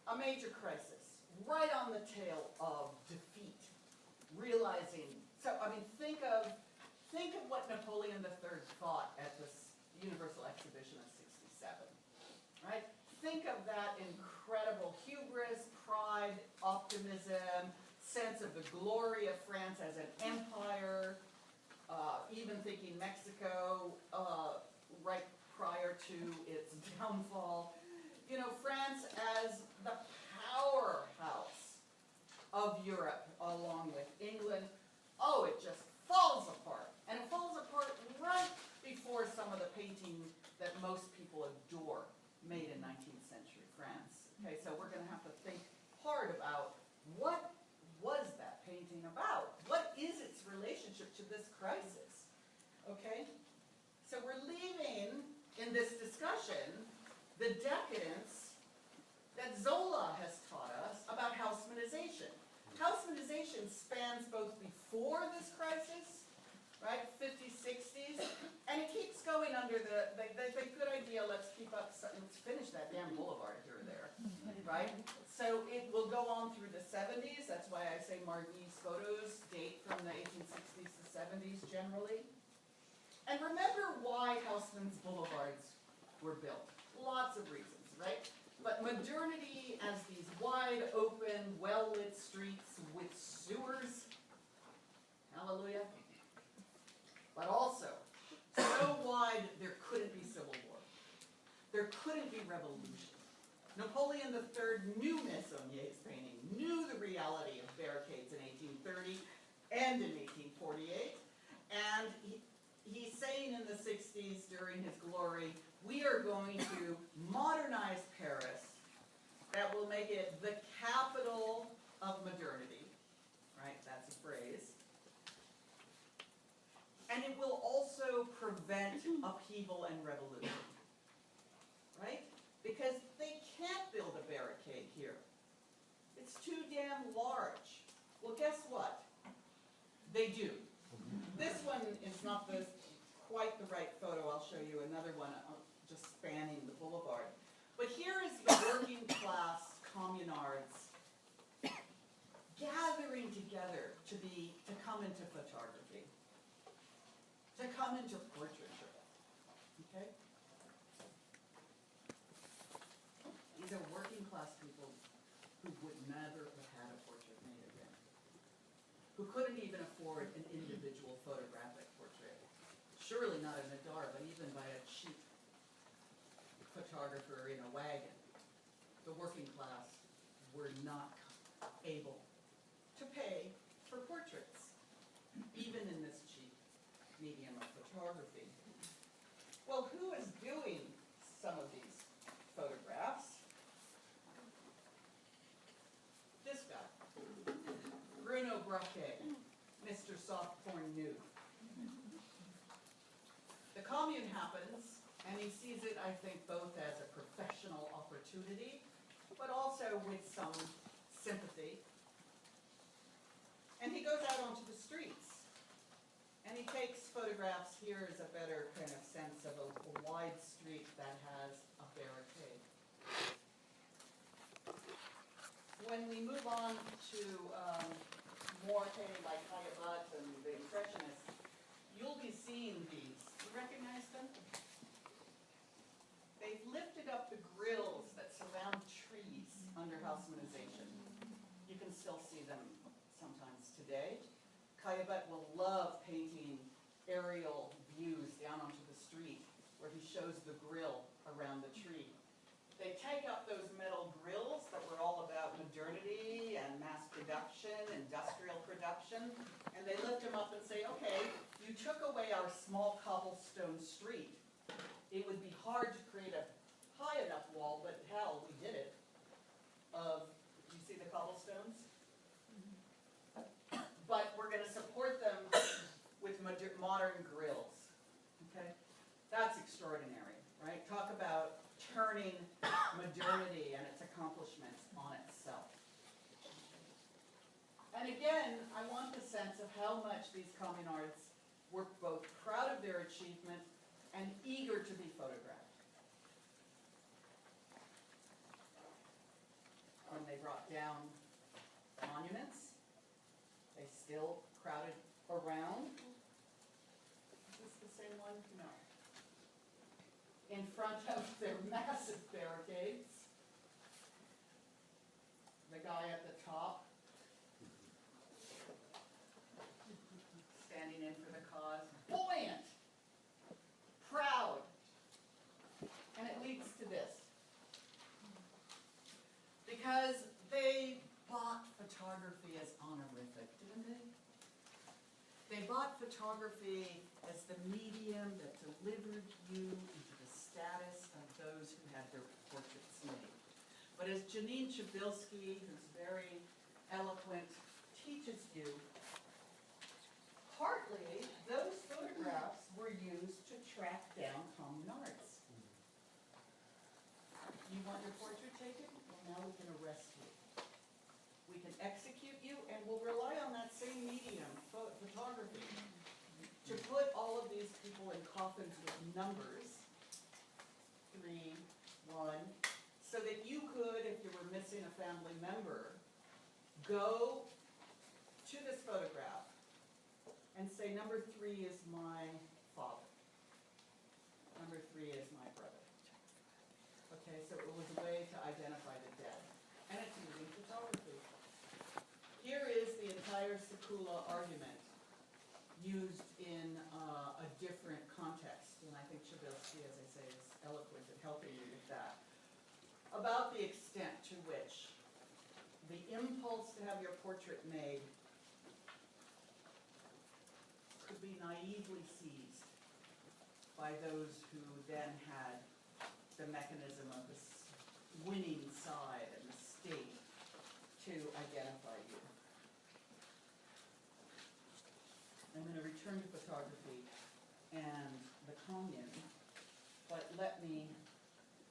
A major crisis, right on the tail of defeat, realizing, so I mean, think of what Napoleon III thought at this Universal Exhibition of '67, right? Think of that incredible hubris, pride, optimism, sense of the glory of France as an empire, even thinking Mexico right prior to its downfall. You know, France as the powerhouse of Europe, along with England. Oh, it just falls apart. And it falls apart right before some of the paintings that most people adore made in 19th century France. Okay, so we're going to have to think hard about what was that painting about? What is its relationship to this crisis? Okay, so we're leaving in this discussion the decadence that Zola has taught us about Haussmannization. Haussmannization spans both before this crisis, right, 50s, 60s, and it keeps going under the good idea, let's finish that damn boulevard here or there, right? So it will go on through the 70s, that's why I say Margny's photos date from the 1860s to 70s generally. And remember why Haussmann's boulevards were built. Lots of reasons, right? But modernity as these wide open, well-lit streets with sewers, hallelujah. But also, so wide there couldn't be civil war. There couldn't be revolution. Napoleon III knew Meissonier's painting, knew the reality of barricades in 1830 and in 1848, and he's saying in the 60s during his glory, we are going to modernize Paris that will make it the capital of modernity, right? That's a phrase. And it will also prevent upheaval and revolution, right? Because they can't build a barricade here. It's too damn large. Well, guess what? They do. This one is not quite the right photo. I'll show you another one just spanning the boulevard. But here is the working class communards gathering together to come into photography, to come into portraiture. Okay? These are working class people who would never have had a portrait made again, who couldn't even afford an individual photographic portrait. Surely not in a Nadar, but even by a cheap photographer in a wagon. The working class were not able to pay for portraits, even in this cheap medium of photography. Well, who is doing some of these photographs? This guy, Bruno Braquet, Mr. Soft Porn Nude. The Commune happens, and he sees it, I think, both as a professional opportunity, but also with some sympathy. And he goes out onto the streets, and he takes photographs. Here is a better kind of sense of a wide street that has a barricade. When we move on to more painting by Caillebotte and the Impressionists, you'll be seeing these. You recognize them? They've lifted up the grills that surround trees under Haussmannization. You can still see them sometimes today. Caillebotte will love painting aerial views down onto the street where he shows the grill around the tree. They take up those metal grills that were all about modernity and mass produced production, industrial production, and they lift them up and say, okay, you took away our small cobblestone street. It would be hard to create a high enough wall, but hell, we did it. Do you see the cobblestones? But we're gonna support them with modern grills, okay? That's extraordinary, right? Talk about turning modernity and its accomplishments on itself. And again, I want the sense of how much these communards were both proud of their achievement and eager to be photographed. When they brought down monuments, they still crowded around. Is this the same one? No. In front of their massive barricades. The guy at the top, standing in for the cause, buoyant, proud. And it leads to this. Because they bought photography as honorific, didn't they? They bought photography as the medium that delivered you into the status of those who had their portraits made. But as Janine Chabilsky, who's very eloquent, teaches you, partly those photographs were used to track down communards. You want your portrait taken? Well, now we can arrest you. We can execute you, and we'll rely on that same medium, photography, to put all of these people in coffins with numbers, 3, 1, so that you could, if you were missing a family member, go to this photograph and say, number 3 is my father. Number 3 is my brother. Okay, so it was a way to identify the dead. And it's using photography. Here is the entire Sakula argument used in a different context. And I think Chabilsky, as I say, is eloquent at helping you with that. About the extent to which the impulse to have your portrait made could be naively seized by those who then had the mechanism of the winning side and the state to identify you. I'm going to return to photography and the commune, but let me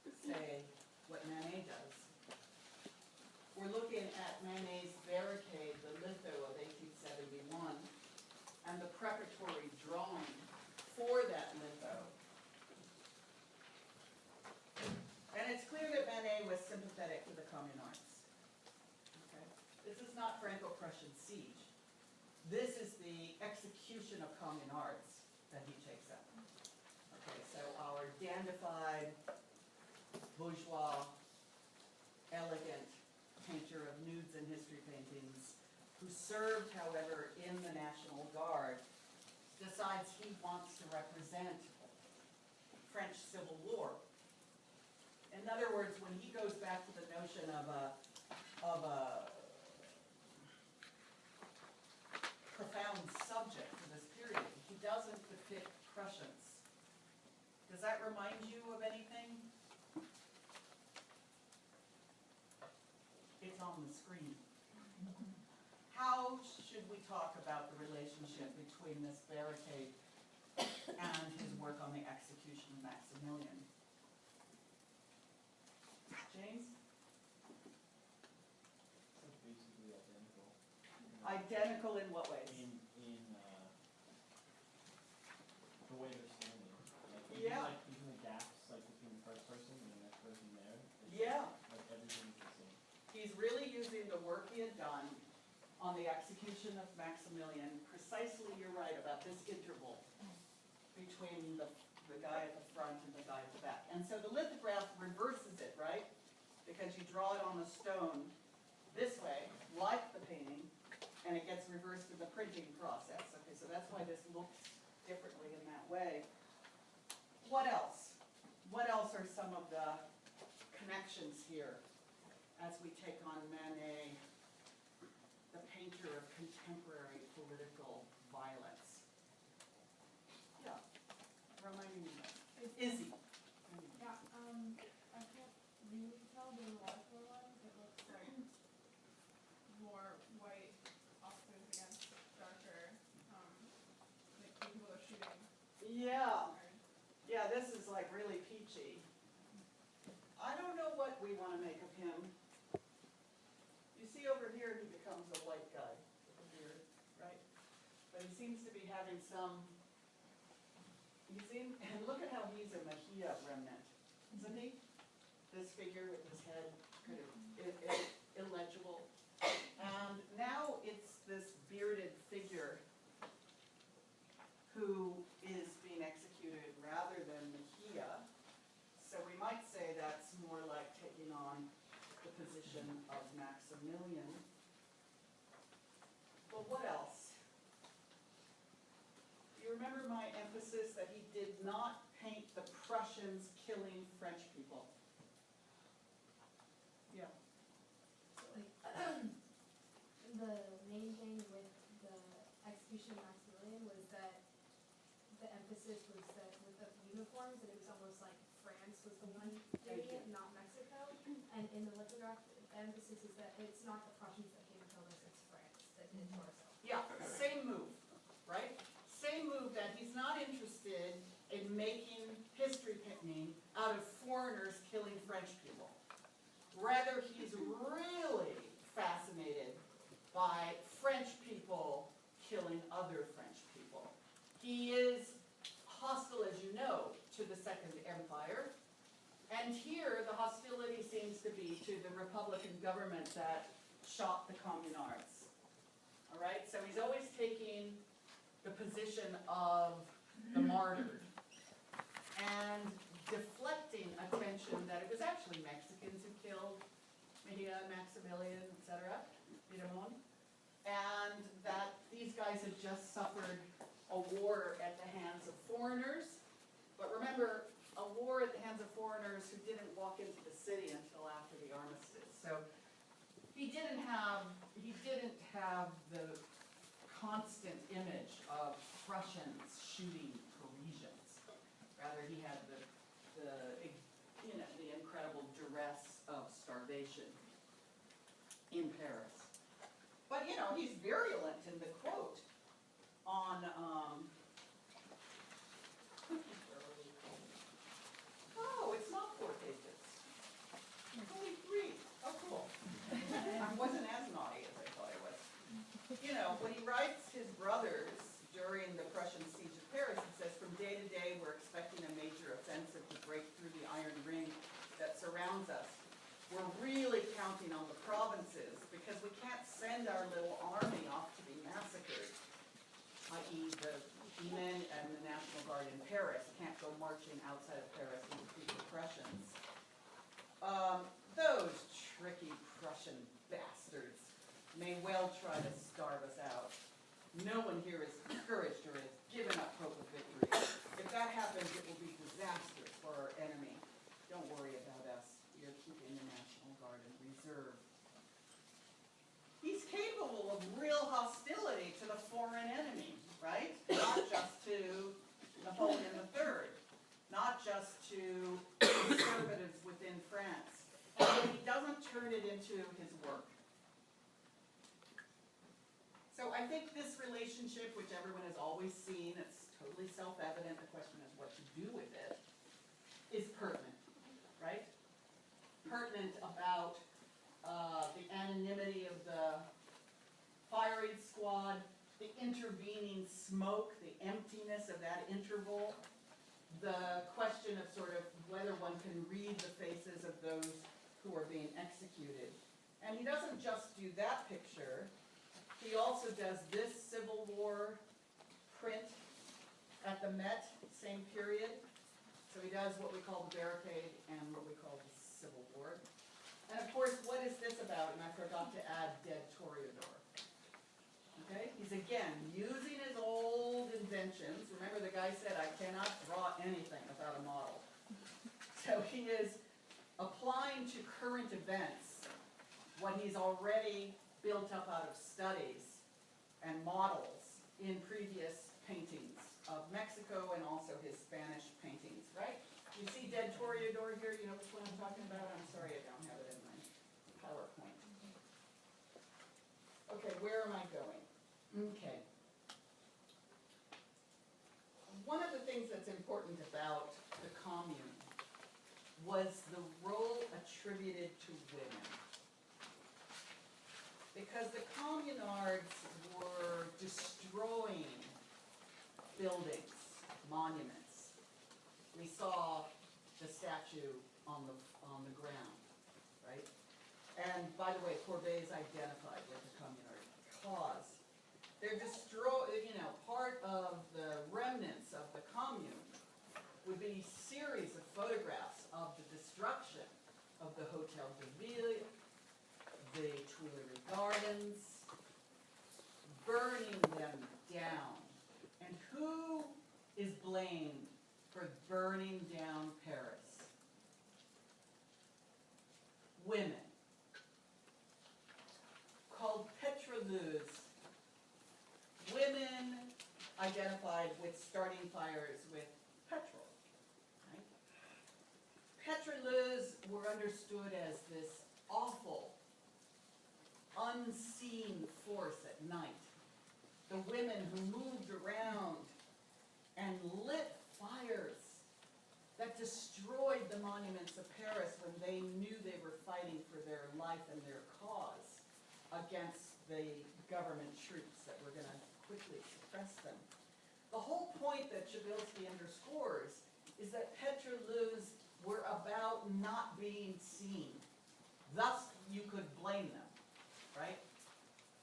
say what Manet does. We're looking at Manet's barricade, the litho of 1871, and the preparatory drawing for that litho. And it's clear that Manet was sympathetic to the communards. Okay? This is not Franco-Prussian siege. This is the execution of communards that he takes up. Okay, so our dandified, bourgeois, elegant painter of nudes and history paintings, who served, however, in the National Guard, decides he wants to represent French Civil War. In other words, when he goes back to the notion of a profound subject for this period, he doesn't depict Prussians. Does that remind you of anything? It's on the screen. How should we talk about the relationship between this barricade and his work on the execution of Maximilian? James? So basically identical. Identical in what ways? In the way they're standing. Like, Yeah. Even the gaps, like between the first person and the next person there. Yeah. Like everything's the same. He's really using the work he had done on the execution of Maximilian, precisely, you're right, about this interval between the guy at the front and the guy at the back. And so the lithograph reverses it, right? Because you draw it on the stone this way, like the painting, and it gets reversed in the printing process. Okay, so that's why this looks differently in that way. What else? What else are some of the connections here as we take on Manet, future of contemporary political violence. Yeah, reminding me of Izzy. Yeah, I can't really tell the molecular lines, it looks like more white officers against darker, like people are shooting. Yeah, yeah, this is like really peachy. I don't know what we want to make of him. You see over here, he becomes a white guy with a beard, right? But he seems to be having some, and look at how he's a Mejia remnant, isn't he? This figure with his head kind of illegible. And now it's this bearded figure who is being executed rather than Mejia. So we might say that's more like taking on the position of Maximilian. But what else? You remember my emphasis that he did not paint the Prussians killing French people. Yeah. So like, the main thing with the execution of Maximilian was that the emphasis was that with the uniforms, that it was almost like France was the one doing it, not Mexico. And in the lithograph, the emphasis is that it's not the Prussians that came and killed us, it's France that did it to ourselves. Yeah, same move, right? Same move that he's not interested in making history painting out of foreigners killing French people. Rather, he's really fascinated by French people killing other French people. He is hostile, as you know, to the Second Empire. And here, the hostility seems to be to the Republican government that shot the communards. All right, so he's always taking the position of the martyred and deflecting attention that it was actually Mexicans who killed Mejia, Maximilian, etc., Miramon, and that these guys had just suffered a war at the hands of foreigners. But remember, a war at the hands of foreigners who didn't walk into the city until after the armistice. So he didn't have the constant image of Prussians shooting Parisians. Rather, he had the incredible duress of starvation in Paris. But he's virulent in the quote on oh, it's not 4 pages. It's only 3. Oh, cool. I wasn't as naughty as I thought I was. When he writes his brothers during the Prussian siege of Paris, he says, from day to day, we're expecting a major offensive to break through the iron ring that surrounds us. We're really counting on the provinces because we can't send our little army off to be massacred, i.e. the men and the National Guard in Paris can't go marching outside of Paris and defeat the Prussians. Those tricky Prussian bastards may well try to starve us out. No one here is discouraged or has given up hope of victory. If that happens, it will be disastrous for our enemy. Don't worry about us. We are keeping the National Guard in reserve. He's capable of real hostility to the foreign enemy, right? Not just to Napoleon III, not just to conservatives within France. And yet he doesn't turn it into his work. So I think this relationship, which everyone has always seen, it's totally self-evident, the question is what to do with it, is pertinent, right? Pertinent about the anonymity of the firing squad, the intervening smoke, the emptiness of that interval, the question of sort of whether one can read the faces of those who are being executed. And he doesn't just do that picture, he also does this Civil War print at the Met, same period. So he does what we call the barricade and what we call the Civil War. And of course, what is this about? And I forgot to add Dead Toreador. Okay, he's again using his old inventions. Remember the guy said, I cannot draw anything without a model. So he is applying to current events what he's already built up out of studies and models in previous paintings of Mexico and also his Spanish paintings, right? You see Dead Toreador here, you know which one I'm talking about? I'm sorry I don't have it in my PowerPoint. Okay, where am I going? Okay. One of the things that's important about the commune was the role attributed to women. Because the communards were destroying buildings, monuments. We saw the statue on the ground, right? And by the way, Courbet's identified with the communard cause. They're part of the remnants of the commune would be a series of photographs of the destruction of the Hotel de Ville, the Tuileries Gardens, burning them down. And who is blamed for burning down Paris? Women. Called pétroleuses. Women identified with starting fires with petrol. Right? Pétroleuses were understood as this awful, unseen force at night. The women who moved around and lit fires that destroyed the monuments of Paris when they knew they were fighting for their life and their cause against the government troops that were going to quickly suppress them. The whole point that Przybylski underscores is that pétroleuses were about not being seen. Thus, you could blame them, right?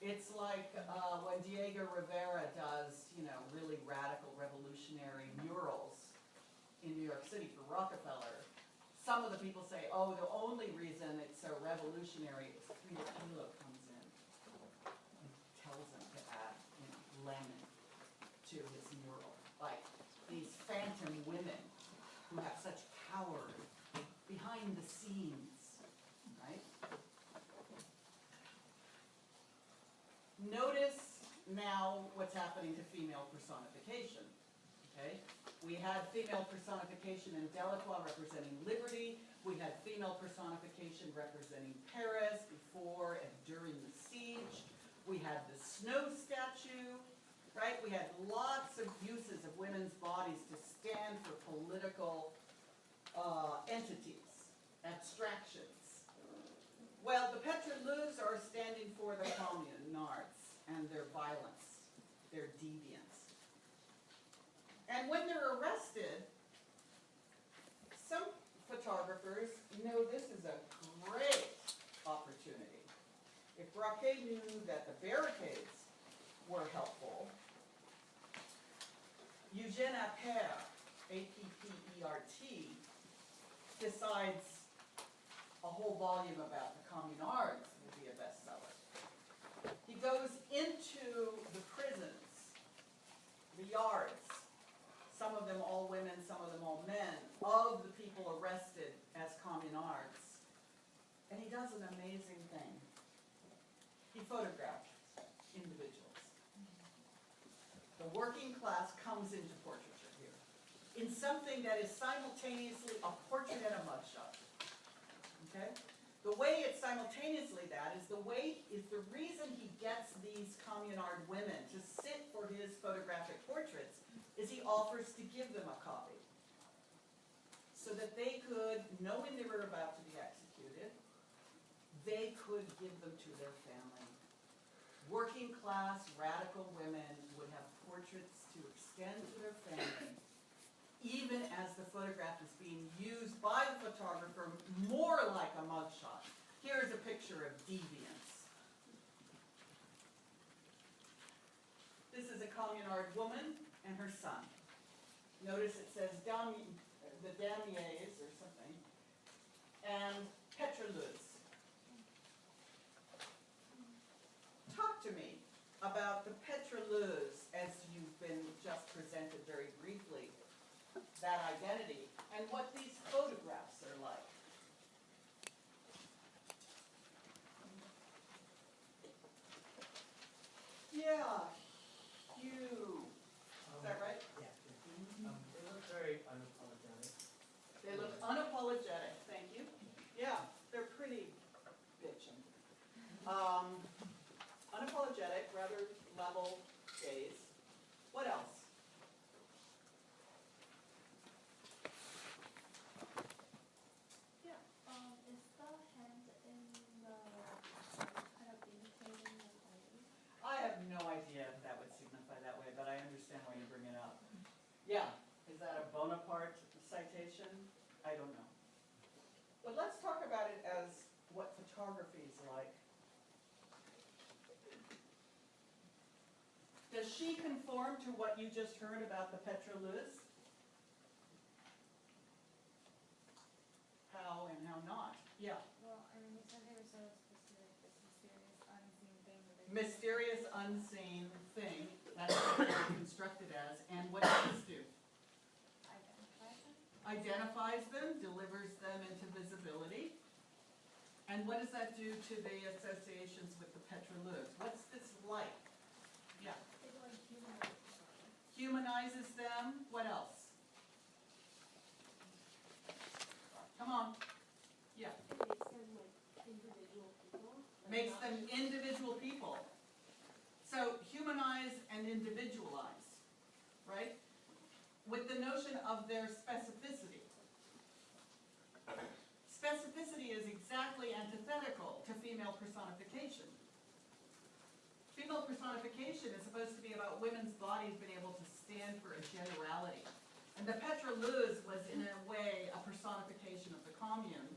It's like when Diego Rivera does, really radical revolutionary murals in New York City for Rockefeller. Some of the people say, oh, the only reason it's so revolutionary is Frida Kahlo comes in and tells him to add lemon to his mural. Like these phantom women who have such power behind the scenes, right? Notice now what's happening to female personification, okay? We had female personification in Delacroix representing liberty. We had female personification representing Paris before and during the siege. We had the snow statue, right? We had lots of uses of women's bodies to stand for political entities, abstractions. Well, the pétroleuses are standing for the communards and their violence, their deviance. And when they're arrested, some photographers know this is a great opportunity. If Braque knew that the barricades were helpful, Eugène Appert, A-P-P-E-R-T, decides a whole volume about the communards will be a bestseller. He goes into the prisons, the yards, some of them all women, some of them all men, of the people arrested as communards. And he does an amazing thing. He photographs individuals. The working class comes into portraiture here in something that is simultaneously a portrait and a mugshot. Okay? The way it's simultaneously that is the reason he gets these communard women to sit for his photographic portraits is he offers to give them a copy so that they could, knowing they were about to be executed, they could give them to their family. Working class, radical women would have portraits to extend to their family, even as the photograph is being used by the photographer more like a mugshot. Here's a picture of deviance. This is a communard woman and her son. Notice it says the Damiers or something, and pétroleuses. Talk to me about the pétroleuses as you've been just presented very briefly, that identity, and what these photographs are like. Yeah, Hugh, is that right? Yeah. They look very unapologetic. They look unapologetic, thank you. Yeah, they're pretty bitchin'. Unapologetic, rather level gaze. What else? Yeah, is the hand in the, kind of imitating the pose? I have no idea if that would signify that way, but I understand why you bring it up. Yeah, is that a Bonaparte citation? I don't know. But let's talk about it as what photography is like. Does she conform to what you just heard about the Petrolus? How and how not? Yeah. Well, I mean, you said they were so specific, this mysterious unseen thing that they. Mysterious unseen thing, that's what they're constructed as, and what does this do? Identify them? Identifies them, delivers them into visibility. And what does that do to the associations with the Petrolus? What's this like? Yeah. It like humanizes them. Humanizes them, what else? Come on. Yeah. It makes them like individual people. like Makes not them just- individual people. So humanize and individualize, right? With the notion of their specificity. Specificity is exactly antithetical to female personification. Female personification is supposed to be about women's bodies being able to stand for a generality. And the Petrolus was in a way a personification of the commune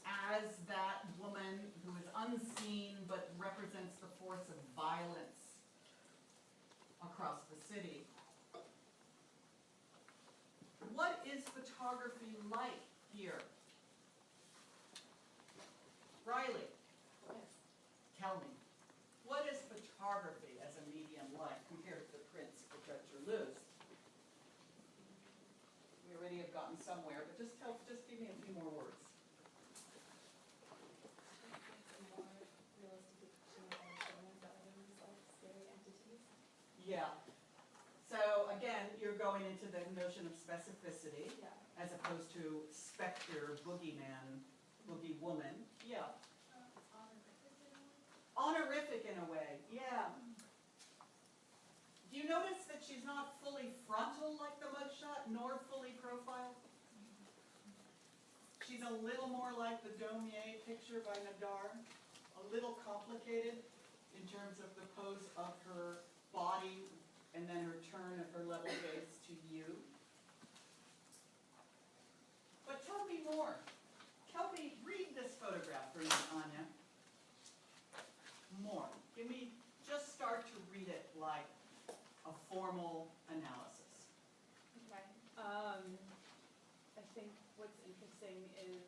as that woman who is unseen but represents the force of violence across the city. What is photography like here? Riley, tell me, what is photography as a medium like compared to the prints of Petrolus? We already have gotten somewhere, but just give me a few more words. It's a more realistic depiction of women rather than these like scary entities. Yeah. So again, you're going into the notion of specificity Yeah. as opposed to specter, boogeyman, boogie woman. Yeah. Honorific Honorific in in a way. a way, yeah. Do you notice that she's not fully frontal like the mugshot, nor fully profile? She's a little more like the Daumier picture by Nadar, a little complicated in terms of the pose of her body and then her turn of her level gaze to you. But tell me more. Read this photograph for me, Anya. More. Just start to read it like a formal analysis. Okay, I think what's interesting is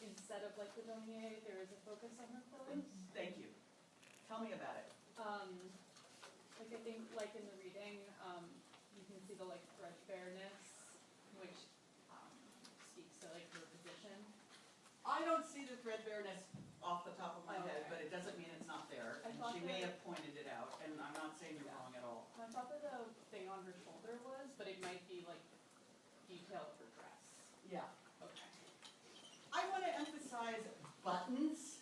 instead of like the Daumier, there is a focus on her clothes. Thank you. Tell me about it. Like I think like in the reading, you can see the like threadbareness, which speaks to like her position. I don't see the threadbareness off the top of my Oh, head, okay. but it doesn't mean it's not there. I And thought she may that- have pointed it out, and I'm not saying you're Yeah. wrong at all. I thought that the thing on her shoulder was, but it might be like detail of her dress. Yeah. Okay. I want to emphasize buttons,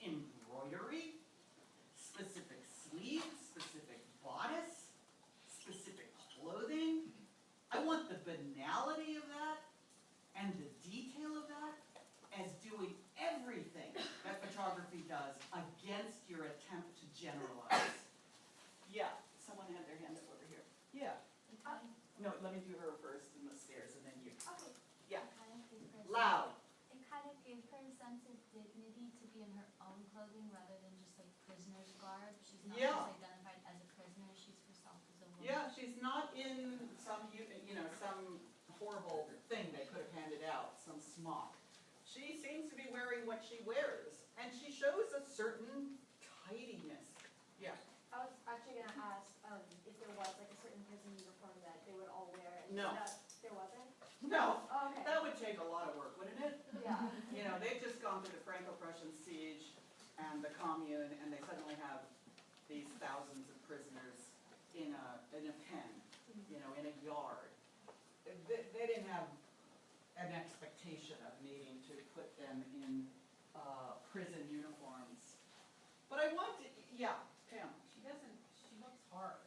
embroidery, specific sleeves, specific bodice, specific clothing. I want the banality of that and the detail of that as doing everything that photography does against your attempt to generalize. Yeah, someone had their hand up over here. Yeah. No, let me do her first and the stairs and then you. Okay. Yeah. It kind of gave her a Loud. It kind of gave her a sense of dignity to be in her own clothing rather than just like prisoner's garb. She's not Yeah. just identified as a prisoner, she's herself as a woman. Yeah, she's not in some, some horrible thing they could have handed out, some smock. She seems to be wearing what she wears, and she shows a certain tidiness. Yeah. I was actually gonna ask, if there was like a certain prison uniform that they would all wear. And No. There wasn't? No, Oh, okay. that would take a lot of work, wouldn't it? Yeah. They've just gone through the Franco-Prussian siege and the commune, and they suddenly have these thousands of prisoners in a pen, you know, in a yard. They didn't have an expectation of needing to put them in prison uniforms. But I want to, yeah, Pam, She looks hard.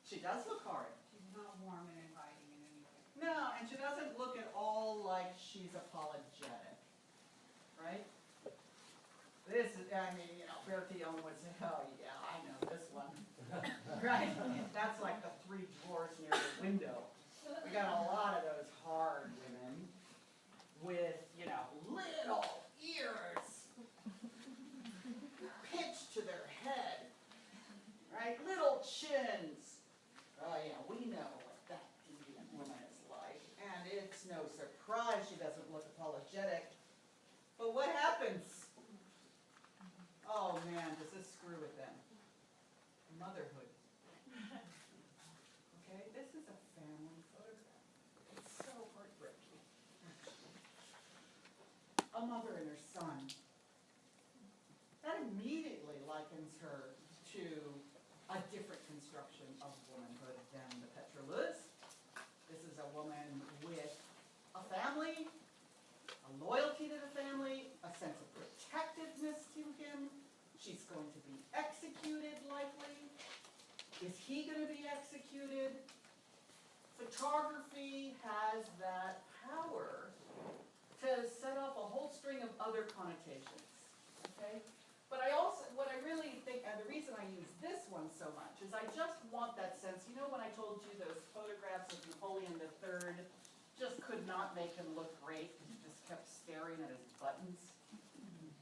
she does look hard. She's not warm and inviting in any way. No, and she doesn't look at all like she's apologetic, right? This is, I mean, you know, Bertillon would say, oh yeah, I know this one, right? That's like the 3 drawers near the window. We got a lot of those hard women with, you know, little ears pitched to their head, right? Little chins. Oh yeah, we know what that Indian woman is like, and it's no surprise she doesn't look apologetic. But what happens? Oh man, does this screw with them? Motherhood. Okay, this is a family photograph. It's so heartbreaking, actually. A mother and her son. That immediately likens her to a different construction of womanhood than the Petroluz. This is a woman with a family, a loyalty to the family, a sense of protectiveness to him. She's going to be executed, likely. Is he going to be executed? Photography has that power to set off a whole string of other connotations, okay? But I also, what I really think, and the reason I use this one so much, is I just want that sense, you know when I told you those photographs of Napoleon III just could not make him look great, because he just kept staring at his buttons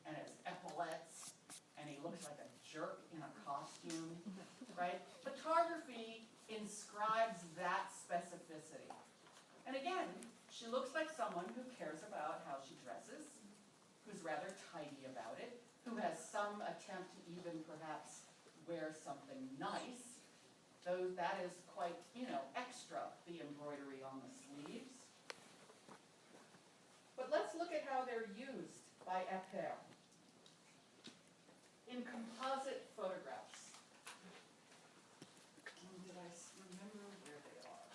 and his epaulets, and he looks like a jerk in a costume, right? Photography inscribes that specificity. And again, she looks like someone who cares about how she dresses, who's rather tidy about it, who has some attempt to even perhaps wear something nice, though that is quite, you know, extra, the embroidery on the sleeves. But let's look at how they're used by Appert in composite photographs. Did I remember where they are?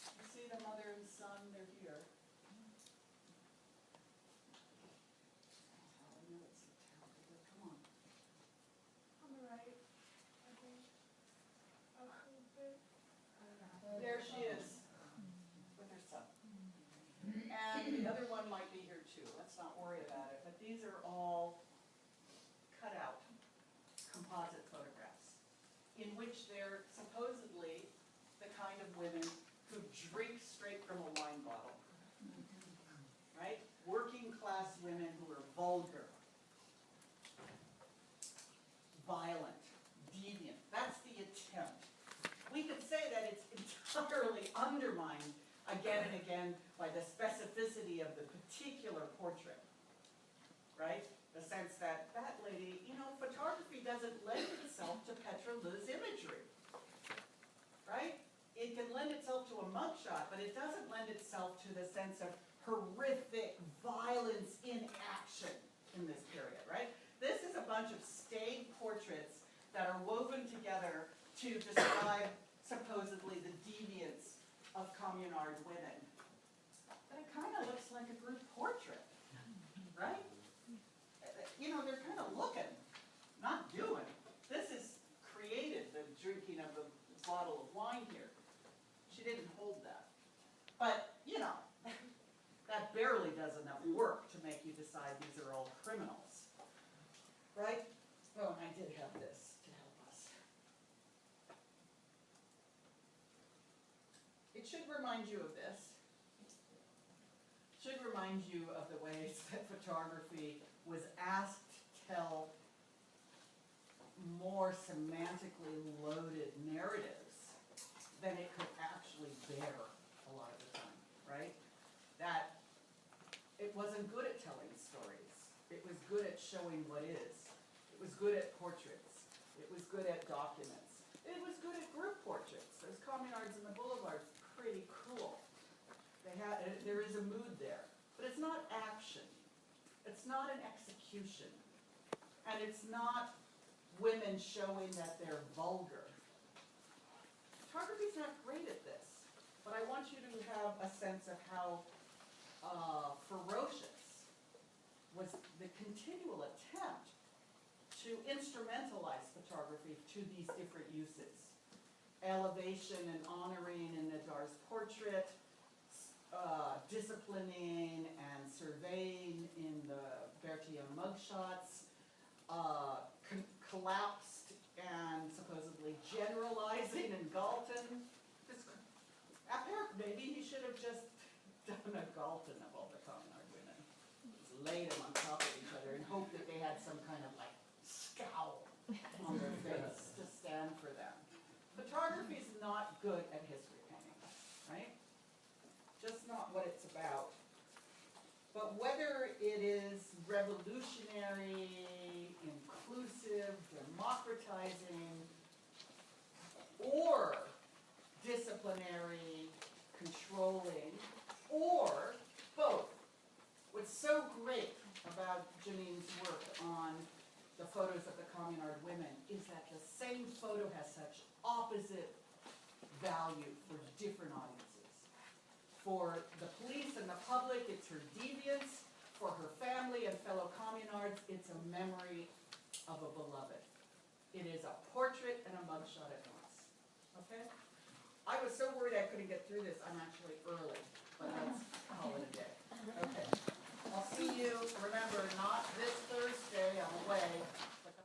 You see the mother and son, they're here. I know it's so talented, but come on. On the right, I think. There she is, with her son. And the other one might be here too, let's not worry about it, but these are all cut out composite photographs in which they're supposedly the kind of women who drink straight from a wine bottle, right? Working class women who are vulgar, violent, deviant. That's the attempt. We could say that it's entirely undermined again and again by the specificity of the particular portrait, right? The sense that that lady, you know, photography doesn't lend itself to Petroluz imagery, right? It can lend itself to a mugshot, but it doesn't lend itself to the sense of horrific violence in action in this period, right? This is a bunch of staid portraits that are woven together to describe supposedly the deviance of communard women. But it kind of looks like a group portrait, right? You know, they're kind of looking, not doing. This is created, the drinking of the bottle of wine here. She didn't hold that. But, you know, that barely does enough work to make you decide these are all criminals, right? Oh, and I did have this to help us. It should remind you of this. It should remind you of the ways that photography was asked to tell more semantically loaded narratives than it could actually bear a lot of the time, right? That it wasn't good at telling stories. It was good at showing what is. It was good at portraits. It was good at documents. It was good at group portraits. Those communards in the boulevards, pretty cool. There is a mood there. But it's not action. It's not an execution. And it's not women showing that they're vulgar. Photography's not great at this, but I want you to have a sense of how ferocious was the continual attempt to instrumentalize photography to these different uses. Elevation and honoring in Nadar's portrait, disciplining and surveying in the Berthiaume mugshots, collapsed and supposedly generalizing in Galton. Maybe he should have just done a Galton of all the Communard women. Just laid them on top of each other and hoped that they had some kind of like scowl on their face to stand for them. Photography is not good at history painting, right? Just not what it's about. But whether it is revolutionary, inclusive, democratizing, or disciplinary, controlling, or both. What's so great about Janine's work on the photos of the Communard women is that the same photo has such opposite value for different audiences. For the police and the public, it's her deviance. For her family and fellow Communards, it's a memory of a beloved. It is a portrait and a mugshot at once. Okay? I was so worried I couldn't get through this. I'm actually early, but let's call it a day. Okay. I'll see you, remember, not